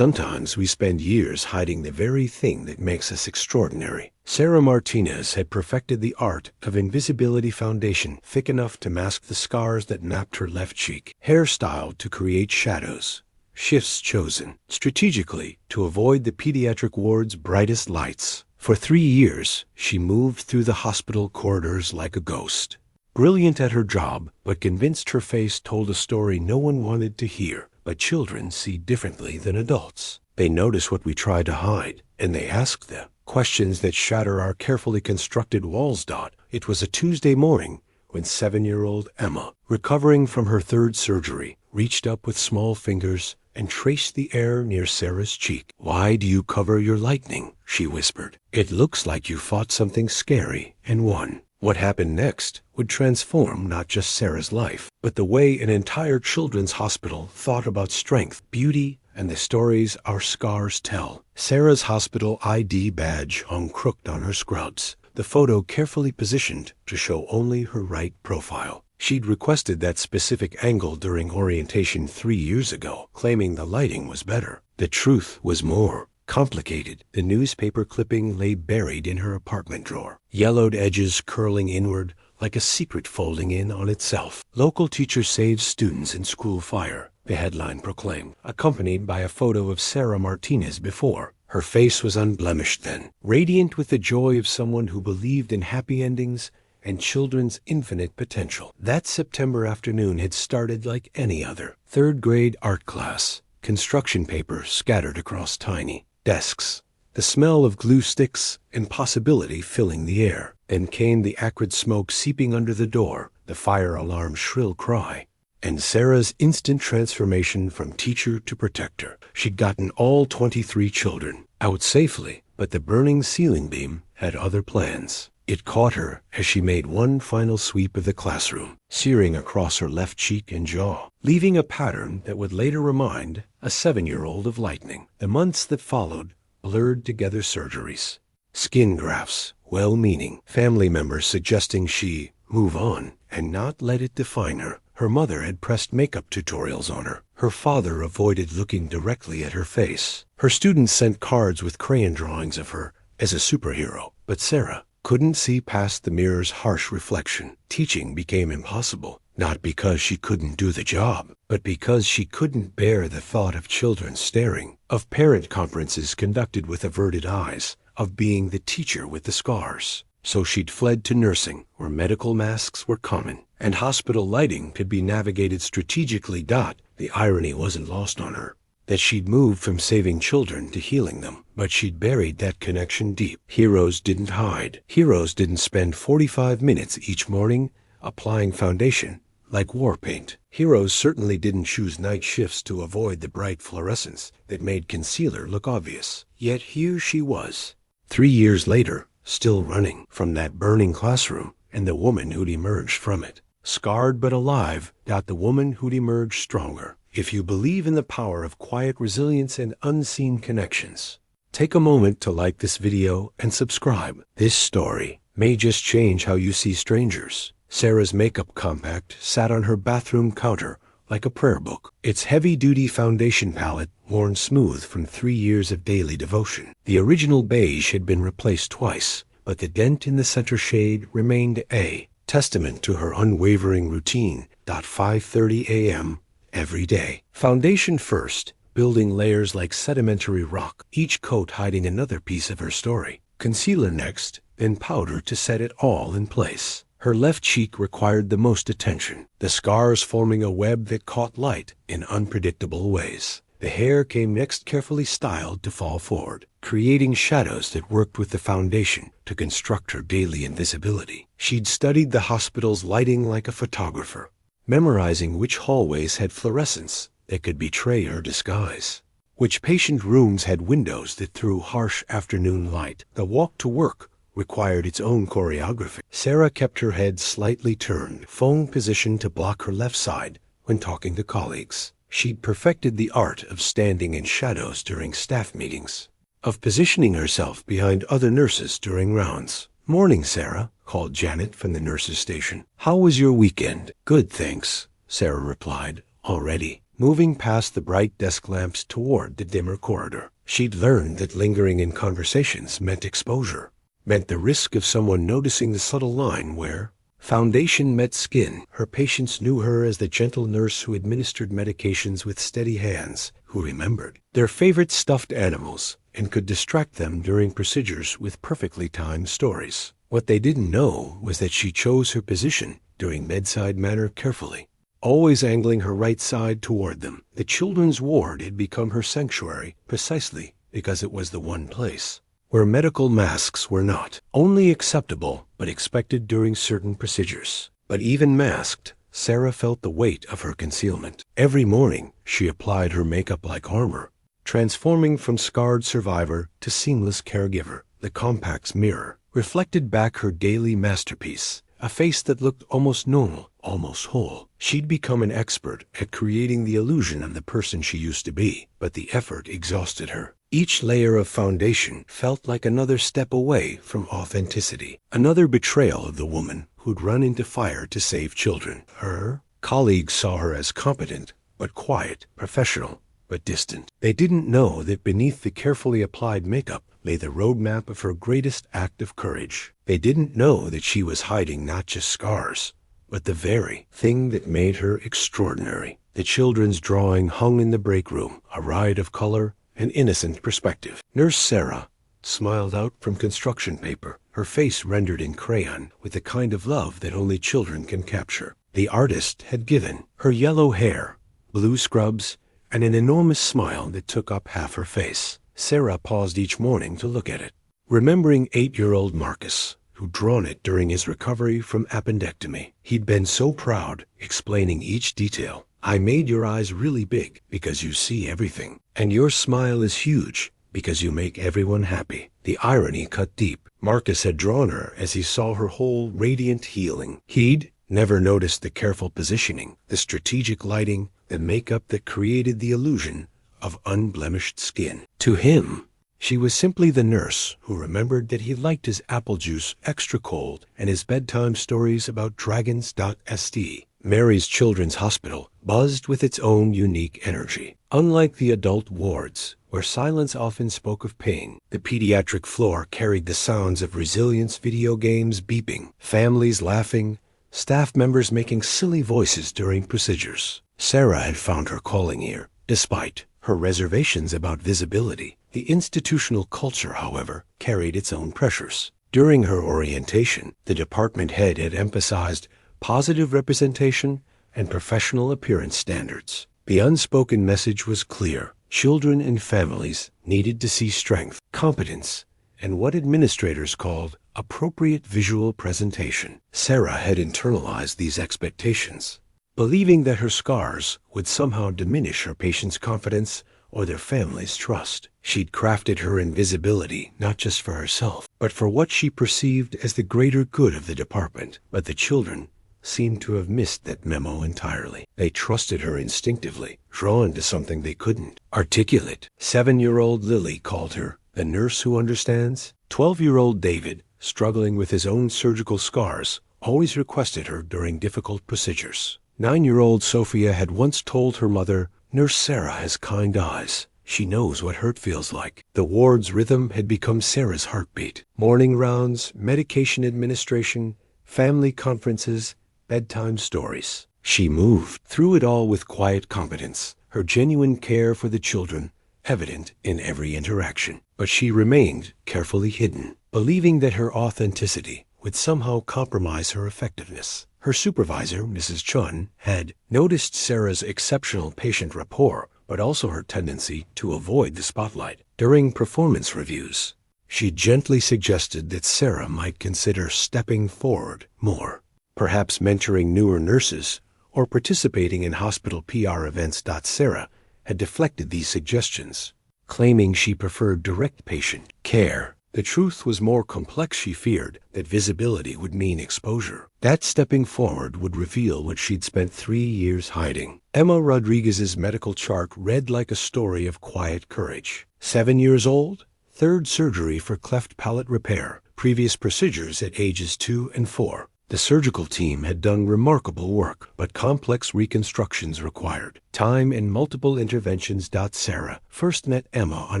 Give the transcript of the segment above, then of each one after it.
Sometimes we spend years hiding the very thing that makes us extraordinary. Sarah Martinez had perfected the art of invisibility foundation thick enough to mask the scars that mapped her left cheek, hairstyled to create shadows, shifts chosen strategically to avoid the pediatric ward's brightest lights. For 3 years, she moved through the hospital corridors like a ghost. Brilliant at her job, but convinced her face told a story no one wanted to hear. But children see differently than adults. They notice what we try to hide, and they ask the questions that shatter our carefully constructed walls. It was a Tuesday morning when 7-year-old Emma, recovering from her 3rd surgery, reached up with small fingers and traced the air near Sarah's cheek. "Why do you cover your lightning?" she whispered. "It looks like you fought something scary and won." What happened next would transform not just Sarah's life, but the way an entire children's hospital thought about strength, beauty, and the stories our scars tell. Sarah's hospital ID badge hung crooked on her scrubs, the photo carefully positioned to show only her right profile. She'd requested that specific angle during orientation 3 years ago, claiming the lighting was better. The truth was more complicated. The newspaper clipping lay buried in her apartment drawer, yellowed edges curling inward like a secret folding in on itself. "Local teacher saves students in school fire," the headline proclaimed, accompanied by a photo of Sarah Martinez before. Her face was unblemished then, radiant with the joy of someone who believed in happy endings and children's infinite potential. That September afternoon had started like any other. 3rd grade art class, construction paper scattered across tiny desks, the smell of glue sticks and possibility filling the air. Then came the acrid smoke seeping under the door, the fire alarm's shrill cry, and Sarah's instant transformation from teacher to protector. She'd gotten all 23 children out safely, but the burning ceiling beam had other plans. It caught her as she made one final sweep of the classroom, searing across her left cheek and jaw, leaving a pattern that would later remind a 7-year-old of lightning. The months that followed blurred together surgeries, skin grafts, well-meaning family members suggesting she move on and not let it define her. Her mother had pressed makeup tutorials on her. Her father avoided looking directly at her face. Her students sent cards with crayon drawings of her as a superhero. But Sarah couldn't see past the mirror's harsh reflection. Teaching became impossible, not because she couldn't do the job, but because she couldn't bear the thought of children staring, of parent conferences conducted with averted eyes, of being the teacher with the scars. So she'd fled to nursing, where medical masks were common, and hospital lighting could be navigated strategically. The irony wasn't lost on her that she'd moved from saving children to healing them, but she'd buried that connection deep. Heroes didn't hide. Heroes didn't spend 45 minutes each morning applying foundation like war paint. Heroes certainly didn't choose night shifts to avoid the bright fluorescence that made concealer look obvious. Yet here she was, 3 years later, still running from that burning classroom, and the woman who'd emerged from it. Scarred but alive, the woman who'd emerged stronger. If you believe in the power of quiet resilience and unseen connections, take a moment to like this video and subscribe. This story may just change how you see strangers. Sarah's makeup compact sat on her bathroom counter like a prayer book, its heavy-duty foundation palette worn smooth from 3 years of daily devotion. The original beige had been replaced twice, but the dent in the center shade remained a testament to her unwavering routine. 5:30 a.m. every day. Foundation first, building layers like sedimentary rock, each coat hiding another piece of her story. Concealer next, then powder to set it all in place. Her left cheek required the most attention, the scars forming a web that caught light in unpredictable ways. The hair came next, carefully styled to fall forward, creating shadows that worked with the foundation to construct her daily invisibility. She'd studied the hospital's lighting like a photographer, memorizing which hallways had fluorescence that could betray her disguise, which patient rooms had windows that threw harsh afternoon light. The walk to work required its own choreography. Sarah kept her head slightly turned, phone positioned to block her left side when talking to colleagues. She'd perfected the art of standing in shadows during staff meetings, of positioning herself behind other nurses during rounds. "Morning, Sarah," called Janet from the nurses' station. "How was your weekend?" "Good, thanks," Sarah replied, already moving past the bright desk lamps toward the dimmer corridor. She'd learned that lingering in conversations meant exposure, meant the risk of someone noticing the subtle line where foundation met skin. Her patients knew her as the gentle nurse who administered medications with steady hands, who remembered their favorite stuffed animals and could distract them during procedures with perfectly timed stories. What they didn't know was that she chose her position during bedside manner carefully, always angling her right side toward them. The children's ward had become her sanctuary precisely because it was the one place where medical masks were not only acceptable but expected during certain procedures. But even masked, Sarah felt the weight of her concealment. Every morning, she applied her makeup like armor, transforming from scarred survivor to seamless caregiver. The compact's mirror reflected back her daily masterpiece, a face that looked almost normal, almost whole. She'd become an expert at creating the illusion of the person she used to be, but the effort exhausted her. Each layer of foundation felt like another step away from authenticity, another betrayal of the woman who'd run into fire to save children. Her colleagues saw her as competent, but quiet, professional, but distant. They didn't know that beneath the carefully applied makeup lay the roadmap of her greatest act of courage. They didn't know that she was hiding not just scars, but the very thing that made her extraordinary. The children's drawing hung in the break room, a riot of color and innocent perspective. Nurse Sarah smiled out from construction paper, her face rendered in crayon with the kind of love that only children can capture. The artist had given her yellow hair, blue scrubs, and an enormous smile that took up half her face. Sarah paused each morning to look at it, remembering 8-year-old Marcus, who'd drawn it during his recovery from appendectomy. He'd been so proud, explaining each detail. "I made your eyes really big because you see everything, and your smile is huge because you make everyone happy." The irony cut deep. Marcus had drawn her as he saw her whole radiant healing. He'd never noticed the careful positioning, the strategic lighting, the makeup that created the illusion of unblemished skin. To him, she was simply the nurse who remembered that he liked his apple juice extra cold and his bedtime stories about dragons.st. Mary's Children's Hospital buzzed with its own unique energy. Unlike the adult wards, where silence often spoke of pain, the pediatric floor carried the sounds of resilience, video games beeping, families laughing, staff members making silly voices during procedures. Sarah had found her calling here, despite her reservations about visibility. The institutional culture, however, carried its own pressures. During her orientation, the department head had emphasized positive representation and professional appearance standards. The unspoken message was clear. Children and families needed to see strength, competence, and what administrators called appropriate visual presentation. Sarah had internalized these expectations, believing that her scars would somehow diminish her patients' confidence or their family's trust. She'd crafted her invisibility not just for herself, but for what she perceived as the greater good of the department. But the children seemed to have missed that memo entirely. They trusted her instinctively, drawn to something they couldn't articulate. 7-year-old Lily called her the nurse who understands. 12-year-old David, struggling with his own surgical scars, always requested her during difficult procedures. 9-year-old Sophia had once told her mother, "Nurse Sarah has kind eyes. She knows what hurt feels like." The ward's rhythm had become Sarah's heartbeat. Morning rounds, medication administration, family conferences, bedtime stories. She moved through it all with quiet competence, her genuine care for the children evident in every interaction. But she remained carefully hidden, believing that her authenticity would somehow compromise her effectiveness. Her supervisor, Mrs. Chun, had noticed Sarah's exceptional patient rapport, but also her tendency to avoid the spotlight. During performance reviews, she gently suggested that Sarah might consider stepping forward more, perhaps mentoring newer nurses or participating in hospital PR events. Sarah had deflected these suggestions, claiming she preferred direct patient care. The truth was more complex. She feared that visibility would mean exposure, that stepping forward would reveal what she'd spent 3 years hiding. Emma Rodriguez's medical chart read like a story of quiet courage. 7 years old, third surgery for cleft palate repair, previous procedures at ages 2 and 4. The surgical team had done remarkable work, but complex reconstructions required time and multiple interventions. Sarah first met Emma on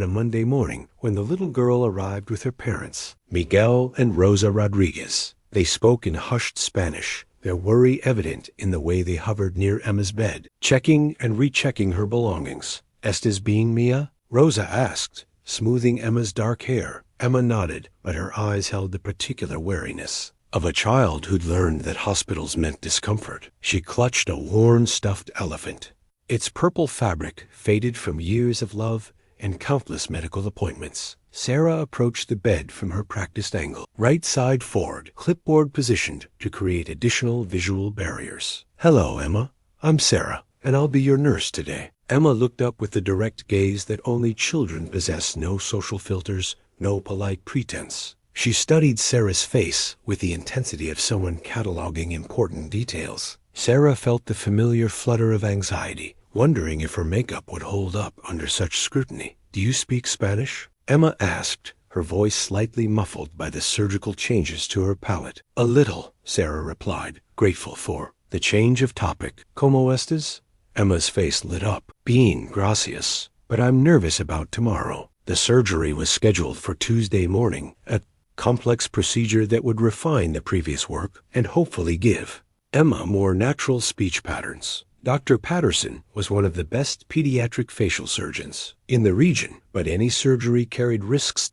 a Monday morning when the little girl arrived with her parents, Miguel and Rosa Rodriguez. They spoke in hushed Spanish, their worry evident in the way they hovered near Emma's bed, checking and rechecking her belongings. "Estás bien, Mia?" Rosa asked, smoothing Emma's dark hair. Emma nodded, but her eyes held the particular wariness of a child who'd learned that hospitals meant discomfort. She clutched a worn stuffed elephant. Its purple fabric faded from years of love and countless medical appointments. Sarah approached the bed from her practiced angle, right side forward, clipboard positioned to create additional visual barriers. "Hello, Emma. I'm Sarah, and I'll be your nurse today." Emma looked up with the direct gaze that only children possess, no social filters, no polite pretense. She studied Sarah's face with the intensity of someone cataloging important details. Sarah felt the familiar flutter of anxiety, wondering if her makeup would hold up under such scrutiny. "Do you speak Spanish?" Emma asked, her voice slightly muffled by the surgical changes to her palate. "A little," Sarah replied, grateful for the change of topic. "Cómo estás?" Emma's face lit up. "Bien, gracias. But I'm nervous about tomorrow." The surgery was scheduled for Tuesday morning, a complex procedure that would refine the previous work and hopefully give Emma more natural speech patterns. Dr. Patterson was one of the best pediatric facial surgeons in the region, but any surgery carried risks.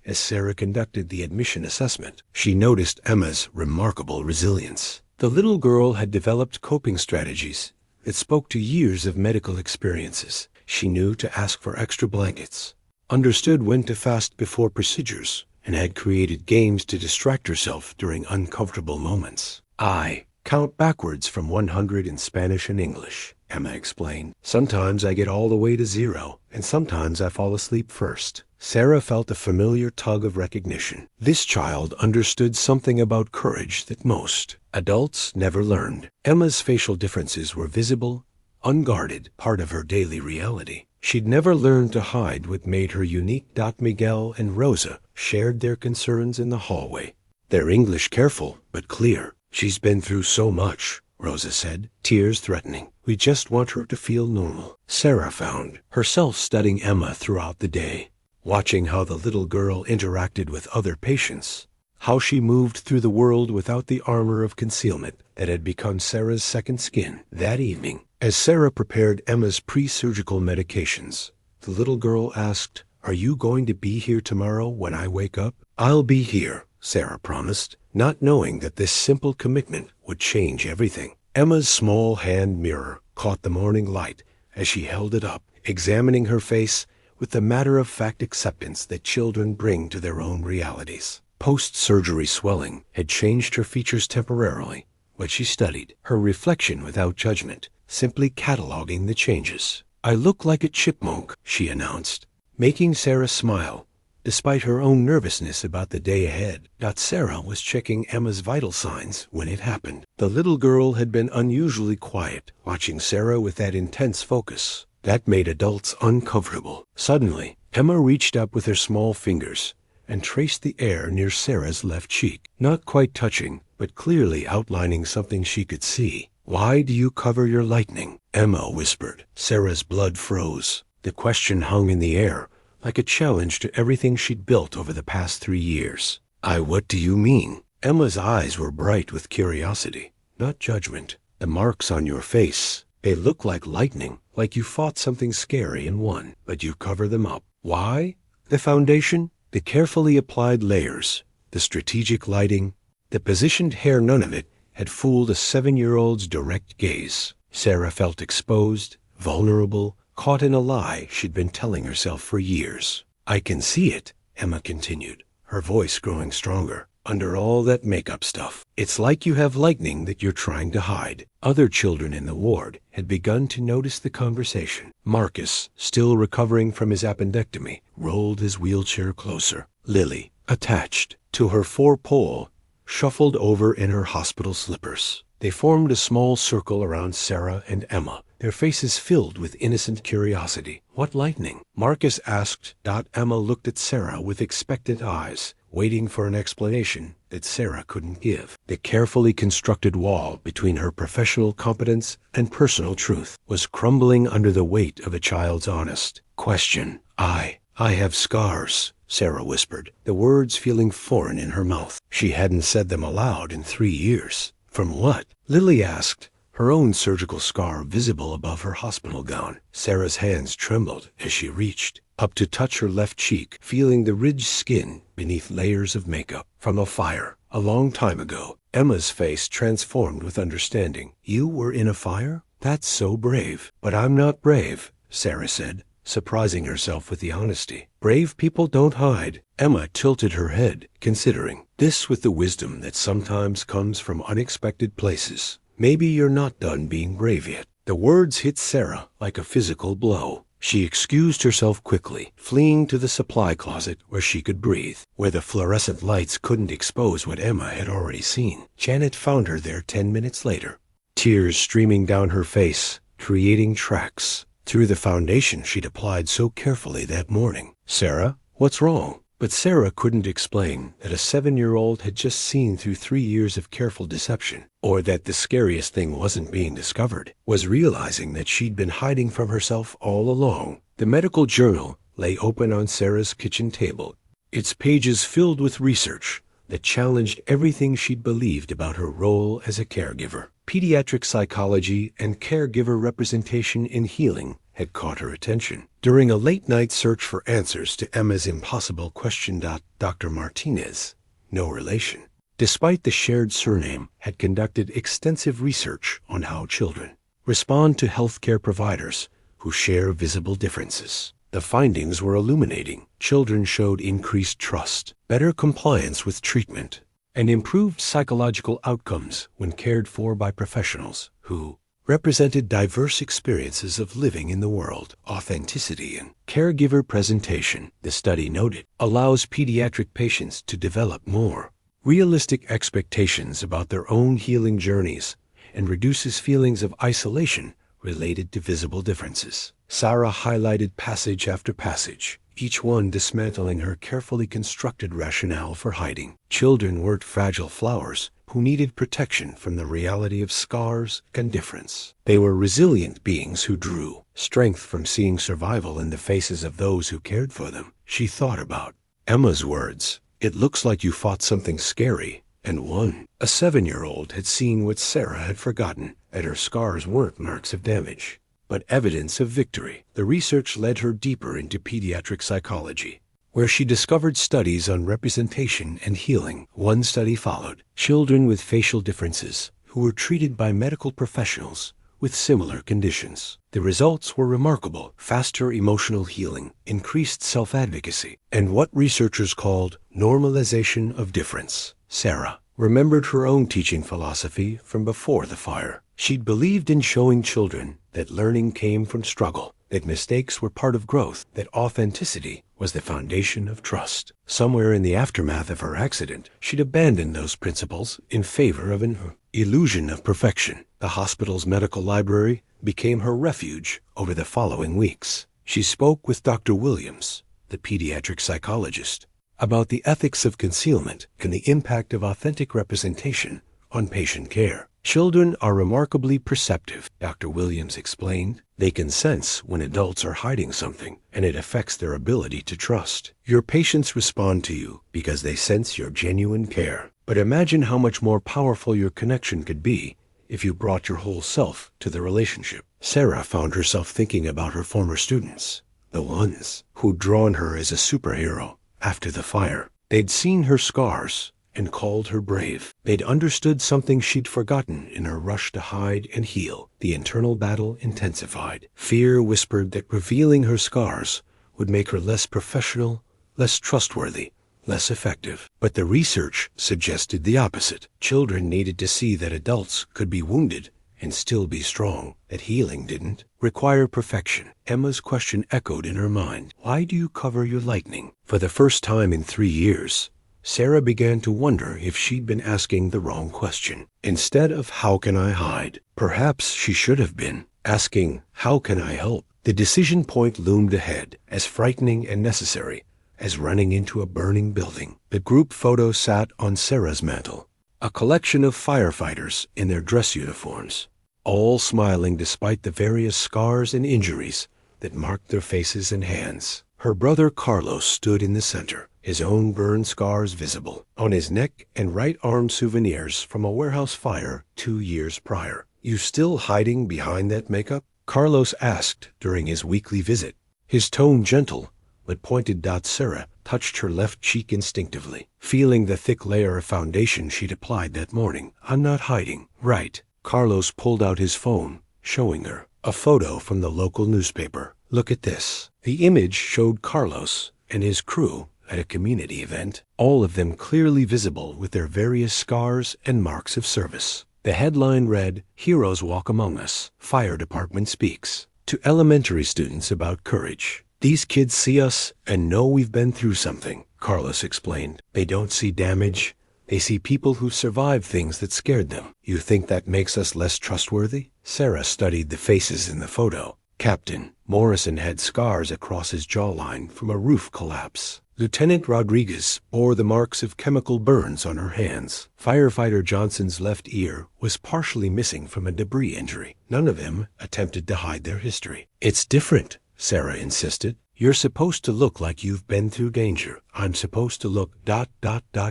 As Sarah conducted the admission assessment, she noticed Emma's remarkable resilience. The little girl had developed coping strategies that spoke to years of medical experiences. She knew to ask for extra blankets, understood when to fast before procedures, and had created games to distract herself during uncomfortable moments. "I count backwards from 100 in Spanish and English," Emma explained. "Sometimes I get all the way to 0, and sometimes I fall asleep first." Sarah felt a familiar tug of recognition. This child understood something about courage that most adults never learned. Emma's facial differences were visible, unguarded, part of her daily reality. She'd never learned to hide what made her unique. Miguel and Rosa shared their concerns in the hallway. Their English careful, but clear. "She's been through so much," Rosa said, tears threatening. "We just want her to feel normal." Sarah found herself studying Emma throughout the day, watching how the little girl interacted with other patients, how she moved through the world without the armor of concealment that had become Sarah's second skin. That evening, as Sarah prepared Emma's pre-surgical medications, the little girl asked, "Are you going to be here tomorrow when I wake up?" "I'll be here," Sarah promised, not knowing that this simple commitment would change everything. Emma's small hand mirror caught the morning light as she held it up, examining her face with the matter-of-fact acceptance that children bring to their own realities. Post-surgery swelling had changed her features temporarily, but she studied her reflection without judgment, simply cataloging the changes. "I look like a chipmunk," she announced, making Sarah smile, despite her own nervousness about the day ahead. Sarah was checking Emma's vital signs when it happened. The little girl had been unusually quiet, watching Sarah with that intense focus that made adults uncomfortable. Suddenly, Emma reached up with her small fingers and traced the air near Sarah's left cheek, not quite touching, but clearly outlining something she could see. "Why do you cover your lightning?" Emma whispered. Sarah's blood froze. The question hung in the air, like a challenge to everything she'd built over the past 3 years. What do you mean?" Emma's eyes were bright with curiosity, not judgment. "The marks on your face, they look like lightning, like you fought something scary and won, but you cover them up. Why? The foundation, the carefully applied layers, the strategic lighting, the positioned hair, none of it had fooled a 7-year-old's direct gaze." Sarah felt exposed, vulnerable, caught in a lie she'd been telling herself for years. "I can see it," Emma continued, her voice growing stronger. "Under all that makeup stuff, it's like you have lightning that you're trying to hide." Other children in the ward had begun to notice the conversation. Marcus, still recovering from his appendectomy, rolled his wheelchair closer. Lily, attached to her 4-pole, shuffled over in her hospital slippers. They formed a small circle around Sarah and Emma, their faces filled with innocent curiosity. "What lightning?" Marcus asked. Emma looked at Sarah with expectant eyes, waiting for an explanation that Sarah couldn't give. The carefully constructed wall between her professional competence and personal truth was crumbling under the weight of a child's honest question. I have scars, Sarah whispered, the words feeling foreign in her mouth. She hadn't said them aloud in 3 years. From what? Lily asked, her own surgical scar visible above her hospital gown. Sarah's hands trembled as she reached up to touch her left cheek, feeling the ridged skin beneath layers of makeup. From a fire, a long time ago. Emma's face transformed with understanding. You were in a fire? That's so brave. But I'm not brave, Sarah said, surprising herself with the honesty. Brave people don't hide. Emma tilted her head, considering, this with the wisdom that sometimes comes from unexpected places. Maybe you're not done being brave yet. The words hit Sarah like a physical blow. She excused herself quickly, fleeing to the supply closet where she could breathe, where the fluorescent lights couldn't expose what Emma had already seen. Janet found her there 10 minutes later, tears streaming down her face, creating tracks through the foundation she'd applied so carefully that morning. Sarah, what's wrong? But Sarah couldn't explain that a 7-year-old had just seen through 3 years of careful deception, or that the scariest thing wasn't being discovered, was realizing that she'd been hiding from herself all along. The medical journal lay open on Sarah's kitchen table, its pages filled with research that challenged everything she'd believed about her role as a caregiver. Pediatric psychology and caregiver representation in healing had caught her attention. During a late-night search for answers to Emma's impossible question, Dr. Martinez, no relation, despite the shared surname, had conducted extensive research on how children respond to healthcare providers who share visible differences. The findings were illuminating. Children showed increased trust, better compliance with treatment, and improved psychological outcomes when cared for by professionals who represented diverse experiences of living in the world. Authenticity and caregiver presentation, the study noted, allows pediatric patients to develop more realistic expectations about their own healing journeys and reduces feelings of isolation related to visible differences. Sarah highlighted passage after passage, each one dismantling her carefully constructed rationale for hiding. Children weren't fragile flowers who needed protection from the reality of scars and difference. They were resilient beings who drew strength from seeing survival in the faces of those who cared for them. She thought about Emma's words, "It looks like you fought something scary and won." A 7-year-old had seen what Sarah had forgotten, and her scars weren't marks of damage, but evidence of victory. The research led her deeper into pediatric psychology, where she discovered studies on representation and healing. One study followed children with facial differences who were treated by medical professionals with similar conditions. The results were remarkable: faster emotional healing, increased self-advocacy, and what researchers called normalization of difference. Sarah remembered her own teaching philosophy from before the fire. She'd believed in showing children that learning came from struggle, that mistakes were part of growth, that authenticity was the foundation of trust. Somewhere in the aftermath of her accident, she'd abandoned those principles in favor of an illusion of perfection. The hospital's medical library became her refuge over the following weeks. She spoke with Dr. Williams, the pediatric psychologist, about the ethics of concealment and the impact of authentic representation on patient care. Children are remarkably perceptive, Dr. Williams explained. They can sense when adults are hiding something, and it affects their ability to trust. Your patients respond to you because they sense your genuine care. But imagine how much more powerful your connection could be if you brought your whole self to the relationship. Sarah found herself thinking about her former students, the ones who'd drawn her as a superhero after the fire. They'd seen her scars and called her brave. They'd understood something she'd forgotten in her rush to hide and heal. The internal battle intensified. Fear whispered that revealing her scars would make her less professional, less trustworthy, less effective. But the research suggested the opposite. Children needed to see that adults could be wounded and still be strong, that healing didn't require perfection. Emma's question echoed in her mind. Why do you cover your lightning? For the first time in 3 years, Sarah began to wonder if she'd been asking the wrong question. Instead of how can I hide, perhaps she should have been asking how can I help. The decision point loomed ahead, as frightening and necessary as running into a burning building. The group photo sat on Sarah's mantel, a collection of firefighters in their dress uniforms, all smiling despite the various scars and injuries that marked their faces and hands. Her brother Carlos stood in the center, his own burn scars visible. On his neck and right arm souvenirs from a warehouse fire 2 years prior. "You still hiding behind that makeup?" Carlos asked during his weekly visit. His tone gentle, but pointed. Sarah touched her left cheek instinctively, feeling the thick layer of foundation she'd applied that morning. "I'm not hiding." "Right." Carlos pulled out his phone, showing her a photo from the local newspaper. "Look at this." The image showed Carlos and his crew at a community event, all of them clearly visible with their various scars and marks of service. The headline read, "Heroes Walk Among Us. Fire Department Speaks to Elementary Students About Courage." "These kids see us and know we've been through something," Carlos explained. "They don't see damage. They see people who survived things that scared them." "You think that makes us less trustworthy?" Sarah studied the faces in the photo. Captain Morrison had scars across his jawline from a roof collapse. Lieutenant Rodriguez bore the marks of chemical burns on her hands. Firefighter Johnson's left ear was partially missing from a debris injury. None of them attempted to hide their history. "It's different," Sarah insisted. "You're supposed to look like you've been through danger. I'm supposed to look ...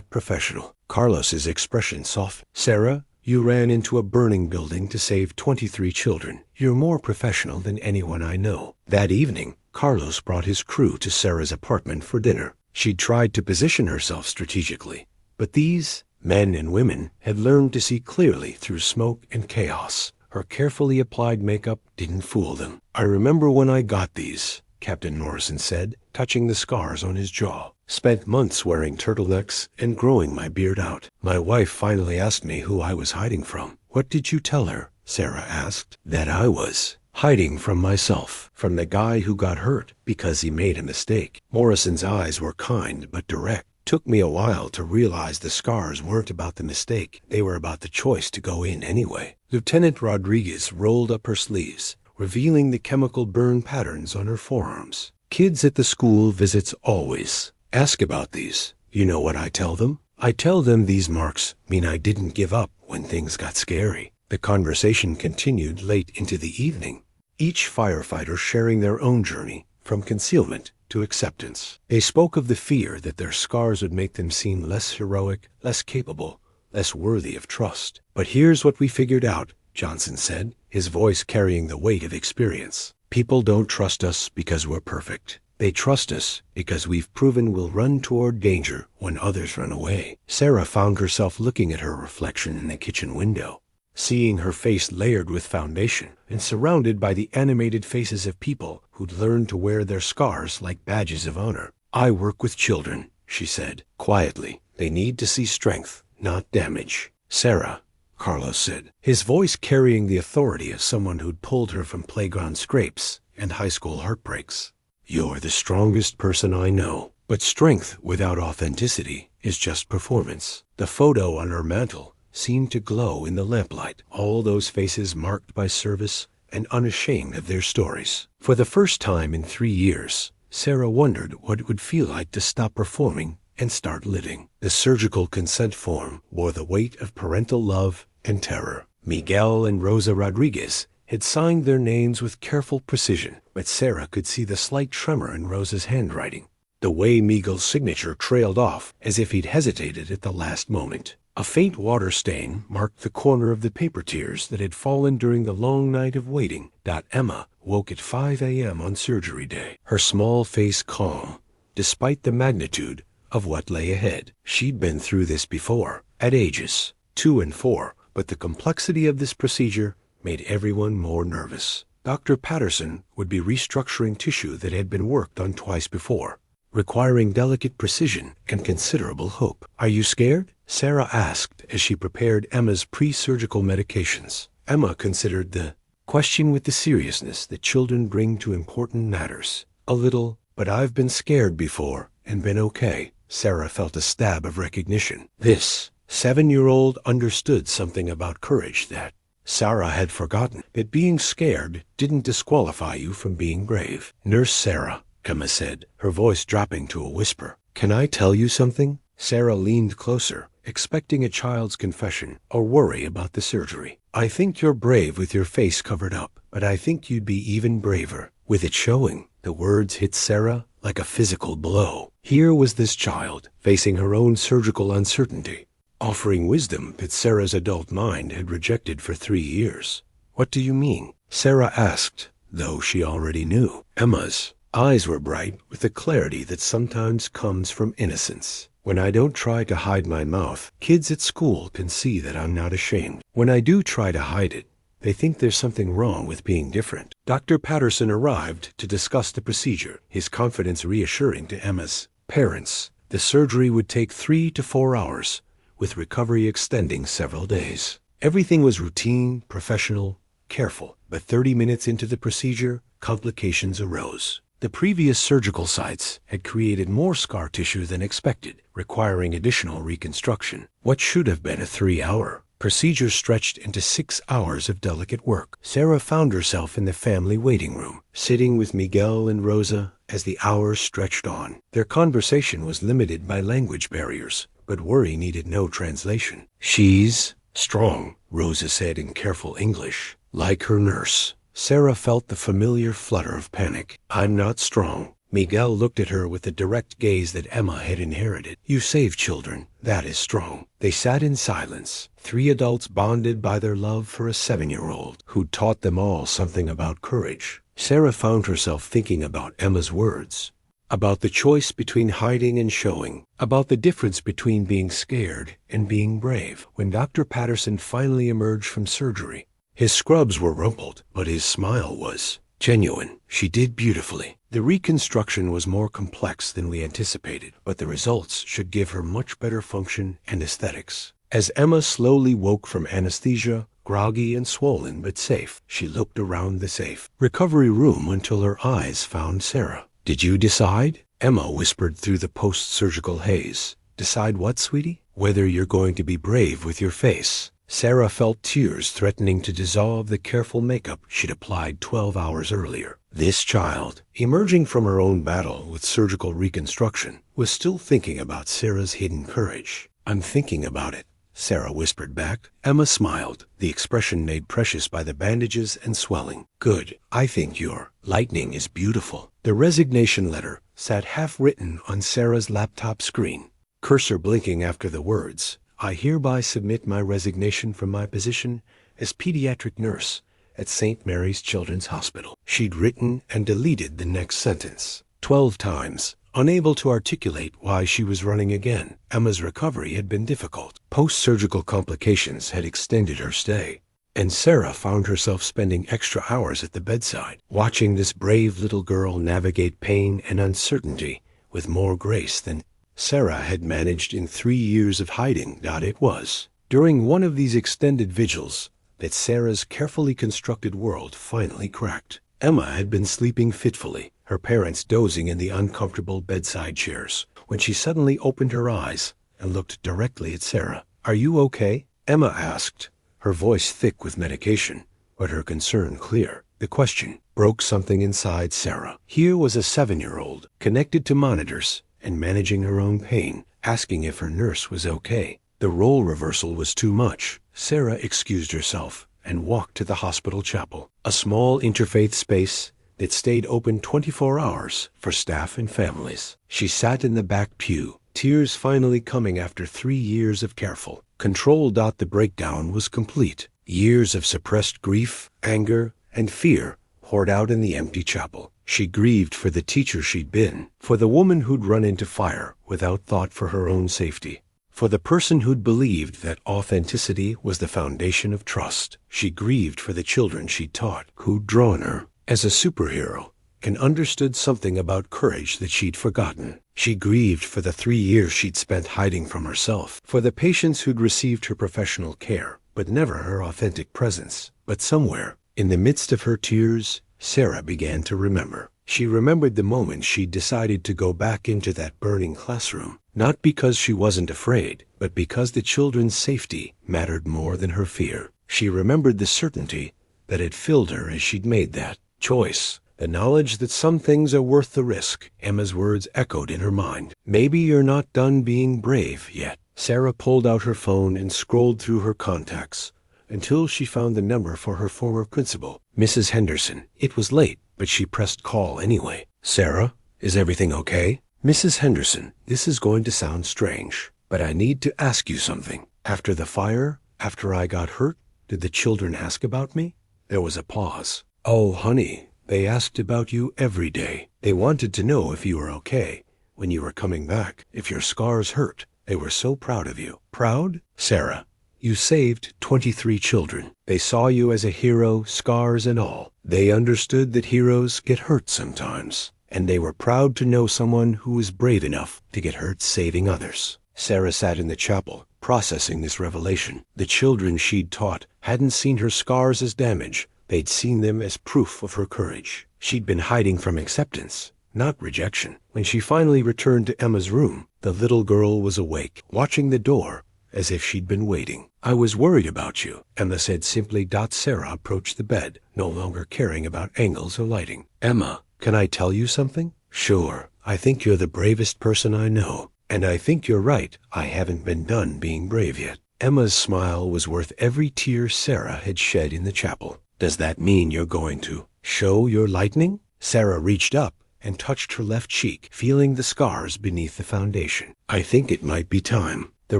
professional." Carlos's expression softened. "Sarah, you ran into a burning building to save 23 children. You're more professional than anyone I know." That evening, Carlos brought his crew to Sarah's apartment for dinner. She'd tried to position herself strategically, but these men and women had learned to see clearly through smoke and chaos. Her carefully applied makeup didn't fool them. "I remember when I got these," Captain Morrison said, touching the scars on his jaw. "Spent months wearing turtlenecks and growing my beard out. My wife finally asked me who I was hiding from." "What did you tell her?" Sarah asked. "That I was hiding from myself, from the guy who got hurt because he made a mistake." Morrison's eyes were kind but direct. "Took me a while to realize the scars weren't about the mistake. They were about the choice to go in anyway." Lieutenant Rodriguez rolled up her sleeves, revealing the chemical burn patterns on her forearms. "Kids at the school visits always ask about these. You know what I tell them? I tell them these marks mean I didn't give up when things got scary." The conversation continued late into the evening, each firefighter sharing their own journey from concealment to acceptance. They spoke of the fear that their scars would make them seem less heroic, less capable, less worthy of trust. "But here's what we figured out," Johnson said, his voice carrying the weight of experience. "People don't trust us because we're perfect. They trust us because we've proven we'll run toward danger when others run away." Sarah found herself looking at her reflection in the kitchen window, seeing her face layered with foundation and surrounded by the animated faces of people who'd learned to wear their scars like badges of honor. "I work with children," she said, quietly. "They need to see strength, not damage." "Sarah," Carlos said, his voice carrying the authority of someone who'd pulled her from playground scrapes and high school heartbreaks, "you're the strongest person I know. But strength without authenticity is just performance." The photo on her mantel seemed to glow in the lamplight, all those faces marked by service and unashamed of their stories. For the first time in 3 years, Sarah wondered what it would feel like to stop performing and start living. The surgical consent form bore the weight of parental love and terror. Miguel and Rosa Rodriguez had signed their names with careful precision, but Sarah could see the slight tremor in Rosa's handwriting, the way Miguel's signature trailed off as if he'd hesitated at the last moment. A faint water stain marked the corner of the paper tears that had fallen during the long night of waiting. Emma woke at 5 a.m. on surgery day, her small face calm, despite the magnitude of what lay ahead. She'd been through this before, at ages 2 and 4, but the complexity of this procedure made everyone more nervous. Dr. Patterson would be restructuring tissue that had been worked on twice before, requiring delicate precision and considerable hope. "Are you scared?" Sarah asked as she prepared Emma's pre-surgical medications. Emma considered the question with the seriousness that children bring to important matters. "A little, but I've been scared before and been okay." Sarah felt a stab of recognition. This 7-year-old understood something about courage that Sarah had forgotten, that being scared didn't disqualify you from being brave. Nurse Sarah Emma said, her voice dropping to a whisper. "Can I tell you something?" Sarah leaned closer, expecting a child's confession or worry about the surgery. "I think you're brave with your face covered up, but I think you'd be even braver with it showing." The words hit Sarah like a physical blow. Here was this child, facing her own surgical uncertainty, offering wisdom that Sarah's adult mind had rejected for 3 years. "What do you mean?" Sarah asked, though she already knew. Emma's eyes were bright with the clarity that sometimes comes from innocence. "When I don't try to hide my mouth, kids at school can see that I'm not ashamed. When I do try to hide it, they think there's something wrong with being different." Dr. Patterson arrived to discuss the procedure, his confidence reassuring to Emma's parents. The surgery would take 3 to 4 hours, with recovery extending several days. Everything was routine, professional, careful, but 30 minutes into the procedure, complications arose. The previous surgical sites had created more scar tissue than expected, requiring additional reconstruction. What should have been a 3-hour procedure stretched into 6 hours of delicate work. Sarah found herself in the family waiting room, sitting with Miguel and Rosa as the hours stretched on. Their conversation was limited by language barriers, but worry needed no translation. "She's strong," Rosa said in careful English, "like her nurse." Sarah felt the familiar flutter of panic. "I'm not strong." Miguel looked at her with the direct gaze that Emma had inherited. "You save children. That is strong." They sat in silence, 3 adults bonded by their love for a 7-year-old who'd taught them all something about courage. Sarah found herself thinking about Emma's words, about the choice between hiding and showing, about the difference between being scared and being brave. When Dr. Patterson finally emerged from surgery, his scrubs were rumpled, but his smile was genuine. "She did beautifully. The reconstruction was more complex than we anticipated, but the results should give her much better function and aesthetics." As Emma slowly woke from anesthesia, groggy and swollen but safe, she looked around the safe recovery room until her eyes found Sarah. "Did you decide?" Emma whispered through the post-surgical haze. "Decide what, sweetie?" "Whether you're going to be brave with your face." Sarah felt tears threatening to dissolve the careful makeup she'd applied 12 hours earlier. This child, emerging from her own battle with surgical reconstruction, was still thinking about Sarah's hidden courage. "I'm thinking about it," Sarah whispered back. Emma smiled, the expression made precious by the bandages and swelling. "Good. I think your lightning is beautiful." The resignation letter sat half-written on Sarah's laptop screen, cursor blinking after the words. "I hereby submit my resignation from my position as pediatric nurse at St. Mary's Children's Hospital." She'd written and deleted the next sentence 12 times, unable to articulate why she was running again. Emma's recovery had been difficult. Post-surgical complications had extended her stay, and Sarah found herself spending extra hours at the bedside, watching this brave little girl navigate pain and uncertainty with more grace than Sarah had managed in 3 years of hiding. It was during one of these extended vigils that Sarah's carefully constructed world finally cracked. Emma had been sleeping fitfully, her parents dozing in the uncomfortable bedside chairs, when she suddenly opened her eyes and looked directly at Sarah. "Are you okay?" Emma asked, her voice thick with medication, but her concern clear. The question broke something inside Sarah. Here was a 7-year-old, connected to monitors and managing her own pain, asking if her nurse was okay. The role reversal was too much. Sarah excused herself and walked to the hospital chapel, a small interfaith space that stayed open 24 hours for staff and families. She sat in the back pew, tears finally coming after 3 years of careful control. The breakdown was complete. Years of suppressed grief, anger, and fear poured out in the empty chapel. She grieved for the teacher she'd been, for the woman who'd run into fire without thought for her own safety, for the person who'd believed that authenticity was the foundation of trust. She grieved for the children she'd taught, who'd drawn her as a superhero and understood something about courage that she'd forgotten. She grieved for the 3 years she'd spent hiding from herself, for the patients who'd received her professional care, but never her authentic presence. But somewhere, in the midst of her tears, Sarah began to remember. She remembered the moment she decided to go back into that burning classroom, not because she wasn't afraid, but because the children's safety mattered more than her fear. She remembered the certainty that had filled her as she'd made that choice, The knowledge that some things are worth the risk. Emma's words echoed in her mind. Maybe you're not done being brave yet. Sarah pulled out her phone and scrolled through her contacts until she found the number for her former principal, Mrs. Henderson. It was late, but she pressed call anyway. Sarah, is everything okay? Mrs. Henderson, this is going to sound strange, but I need to ask you something. After the fire, after I got hurt, did the children ask about me? There was a pause. Oh, honey, they asked about you every day. They wanted to know if you were okay, when you were coming back, if your scars hurt. They were so proud of you. Proud? Sarah, you saved 23 children. They saw you as a hero, scars and all. They understood that heroes get hurt sometimes, and they were proud to know someone who was brave enough to get hurt saving others. Sarah sat in the chapel, processing this revelation. The children she'd taught hadn't seen her scars as damage. They'd seen them as proof of her courage. She'd been hiding from acceptance, not rejection. When she finally returned to Emma's room, the little girl was awake, watching the door as if she'd been waiting. I was worried about you, Emma said simply. Sarah approached the bed, no longer caring about angles or lighting. Emma, can I tell you something? Sure. I think you're the bravest person I know. And I think you're right. I haven't been done being brave yet. Emma's smile was worth every tear Sarah had shed in the chapel. Does that mean you're going to show your lightning? Sarah reached up and touched her left cheek, feeling the scars beneath the foundation. I think it might be time. The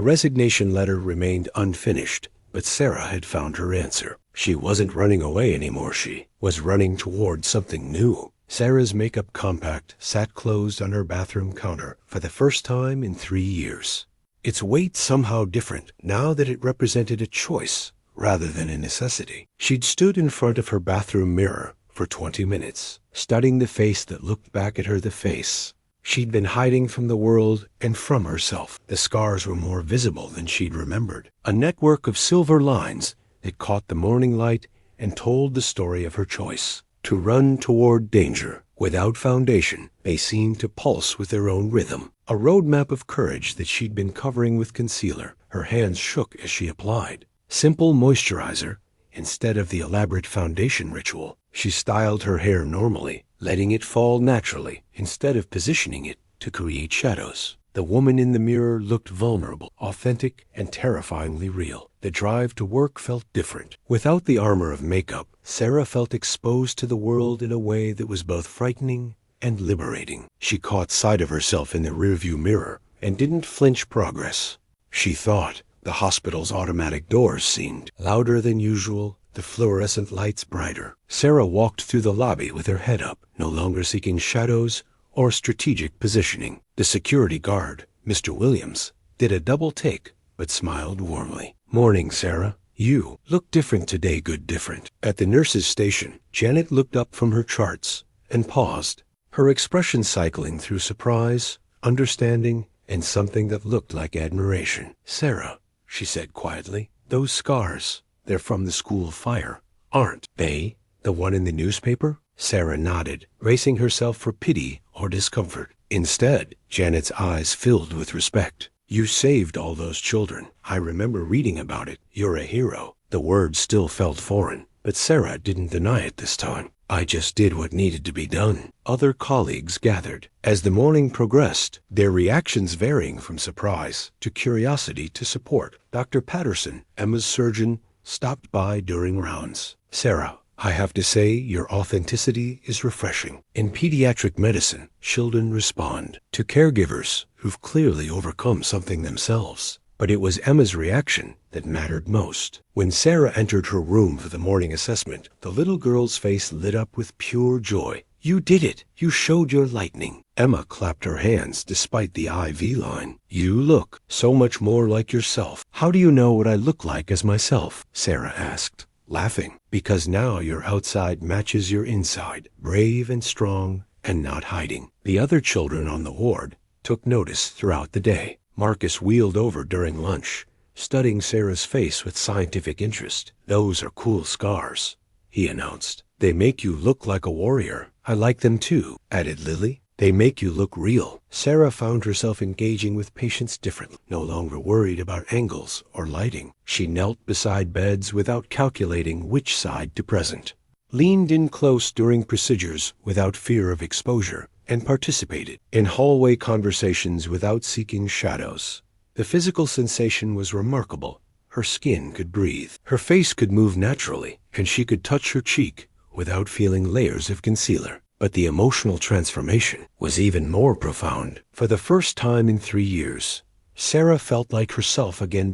resignation letter remained unfinished, but Sarah had found her answer. She wasn't running away anymore. She was running toward something new. Sarah's makeup compact sat closed on her bathroom counter for the first time in 3 years. Its weight somehow different now that it represented a choice rather than a necessity. She'd stood in front of her bathroom mirror for 20 minutes, studying the face that looked back at her, the face she'd been hiding from the world and from herself. The scars were more visible than she'd remembered, a network of silver lines that caught the morning light and told the story of her choice. To run toward danger without foundation, they seemed to pulse with their own rhythm, a roadmap of courage that she'd been covering with concealer. Her hands shook as she applied simple moisturizer instead of the elaborate foundation ritual. She styled her hair normally, letting it fall naturally instead of positioning it to create shadows. The woman in the mirror looked vulnerable, authentic, and terrifyingly real. The drive to work felt different. Without the armor of makeup, Sarah felt exposed to the world in a way that was both frightening and liberating. She caught sight of herself in the rearview mirror and didn't flinch progress. She thought. The hospital's automatic doors seemed louder than usual, the fluorescent lights brighter. Sarah walked through the lobby with her head up, no longer seeking shadows or strategic positioning. The security guard, Mr. Williams, did a double take, but smiled warmly. Morning, Sarah. You look different today, good different. At the nurse's station, Janet looked up from her charts and paused, her expression cycling through surprise, understanding, and something that looked like admiration. Sarah, she said quietly, those scars, they're from the school fire, aren't they? The one in the newspaper? Sarah nodded, bracing herself for pity or discomfort. Instead, Janet's eyes filled with respect. You saved all those children. I remember reading about it. You're a hero. The word still felt foreign, but Sarah didn't deny it this time. I just did what needed to be done. Other colleagues gathered. As the morning progressed, their reactions varying from surprise to curiosity to support. Dr. Patterson, Emma's surgeon, stopped by during rounds. Sarah, I have to say your authenticity is refreshing. In pediatric medicine, children respond to caregivers who've clearly overcome something themselves. But it was Emma's reaction that mattered most. When Sarah entered her room for the morning assessment, the little girl's face lit up with pure joy. You did it! You showed your lightning. Emma clapped her hands despite the IV line. You look so much more like yourself. How do you know what I look like as myself? Sarah asked, laughing. Because now your outside matches your inside, brave and strong and not hiding. The other children on the ward took notice throughout the day. Marcus wheeled over during lunch, studying Sarah's face with scientific interest. Those are cool scars, he announced. They make you look like a warrior. I like them too, added Lily. They make you look real. Sarah found herself engaging with patients differently, no longer worried about angles or lighting. She knelt beside beds without calculating which side to present. leaned in close during procedures without fear of exposure, and participated in hallway conversations without seeking shadows. The physical sensation was remarkable. Her skin could breathe, her face could move naturally, and she could touch her cheek without feeling layers of concealer. But the emotional transformation was even more profound. For the first time in 3 years, Sarah felt like herself again.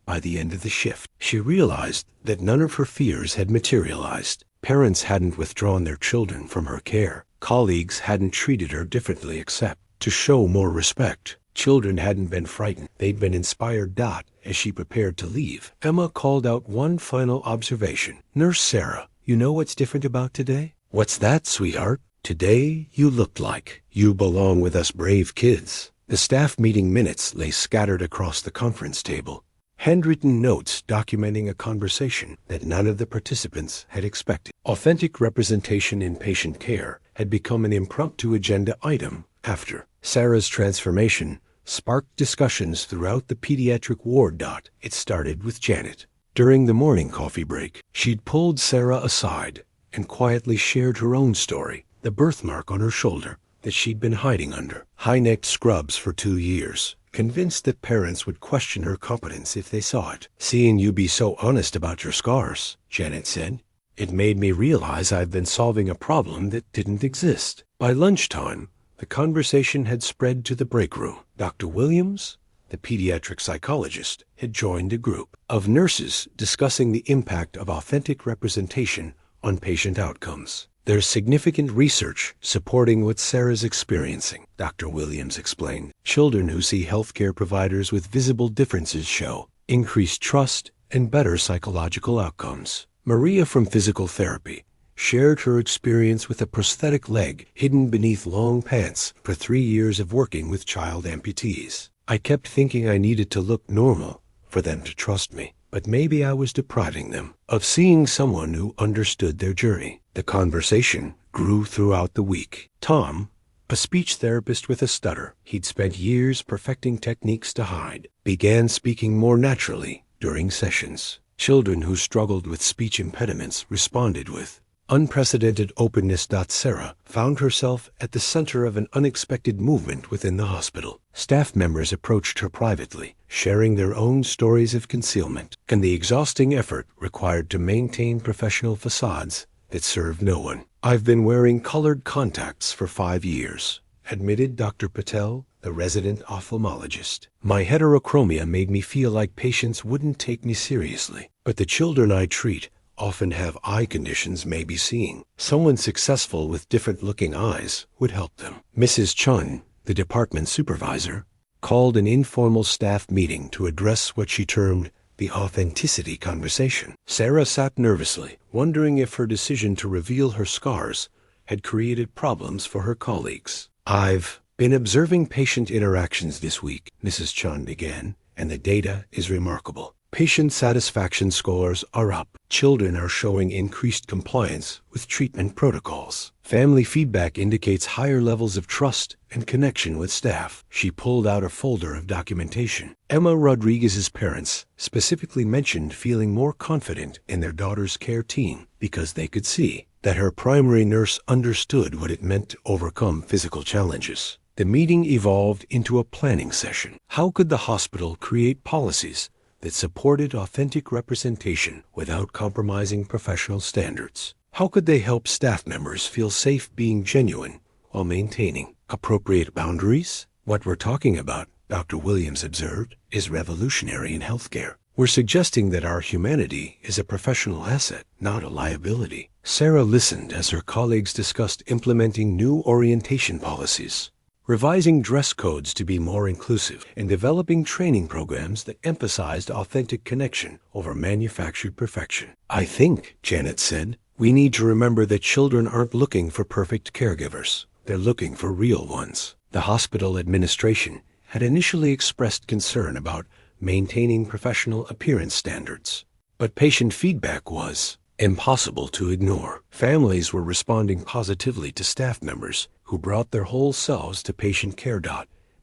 By the end of the shift, she realized that none of her fears had materialized. Parents hadn't withdrawn their children from her care. Colleagues hadn't treated her differently except to show more respect. Children hadn't been frightened. They'd been inspired. As she prepared to leave, Emma called out one final observation. "Nurse Sarah, you know what's different about today?" "What's that, sweetheart?" "Today, you looked like you belong with us brave kids." The staff meeting minutes lay scattered across the conference table, handwritten notes documenting a conversation that none of the participants had expected. Authentic representation in patient care had become an impromptu agenda item after Sarah's transformation sparked discussions throughout the pediatric ward. It started with Janet. During the morning coffee break, she'd pulled Sarah aside and quietly shared her own story, the birthmark on her shoulder that she'd been hiding under high-necked scrubs for 2 years, convinced that parents would question her competence if they saw it. "Seeing you be so honest about your scars," Janet said, "it made me realize I've been solving a problem that didn't exist." By lunchtime, the conversation had spread to the break room. Dr. Williams, the pediatric psychologist, had joined a group of nurses discussing the impact of authentic representation on patient outcomes. "There's significant research supporting what Sarah's experiencing," Dr. Williams explained. "Children who see healthcare providers with visible differences show increased trust and better psychological outcomes." Maria from physical therapy shared her experience with a prosthetic leg hidden beneath long pants for 3 years of working with child amputees. "I kept thinking I needed to look normal for them to trust me, but maybe I was depriving them of seeing someone who understood their journey." The conversation grew throughout the week. Tom, a speech therapist with a stutter he'd spent years perfecting techniques to hide, began speaking more naturally during sessions. Children who struggled with speech impediments responded with unprecedented openness. Sarah found herself at the center of an unexpected movement within the hospital. Staff members approached her privately, sharing their own stories of concealment and the exhausting effort required to maintain professional facades that served no one. "I've been wearing colored contacts for 5 years," admitted Dr. Patel, the resident ophthalmologist. "My heterochromia made me feel like patients wouldn't take me seriously. But the children I treat often have eye conditions maybe seeing. Someone successful with different-looking eyes would help them." Mrs. Chun, the department supervisor, called an informal staff meeting to address what she termed the authenticity conversation. Sarah sat nervously, wondering if her decision to reveal her scars had created problems for her colleagues. "I've been observing patient interactions this week," Mrs. Chun began, "and the data is remarkable. Patient satisfaction scores are up. Children are showing increased compliance with treatment protocols. Family feedback indicates higher levels of trust and connection with staff." She pulled out a folder of documentation. Emma Rodriguez's parents specifically mentioned feeling more confident in their daughter's care team because they could see that her primary nurse understood what it meant to overcome physical challenges. The meeting evolved into a planning session. How could the hospital create policies that supported authentic representation without compromising professional standards? How could they help staff members feel safe being genuine while maintaining appropriate boundaries? "What we're talking about," Dr. Williams observed, "is revolutionary in healthcare. We're suggesting that our humanity is a professional asset, not a liability." Sarah listened as her colleagues discussed implementing new orientation policies, revising dress codes to be more inclusive, and developing training programs that emphasized authentic connection over manufactured perfection. "I think," Janet said, "we need to remember that children aren't looking for perfect caregivers. They're looking for real ones." The hospital administration had initially expressed concern about maintaining professional appearance standards, but patient feedback was impossible to ignore. Families were responding positively to staff members who brought their whole selves to patient care.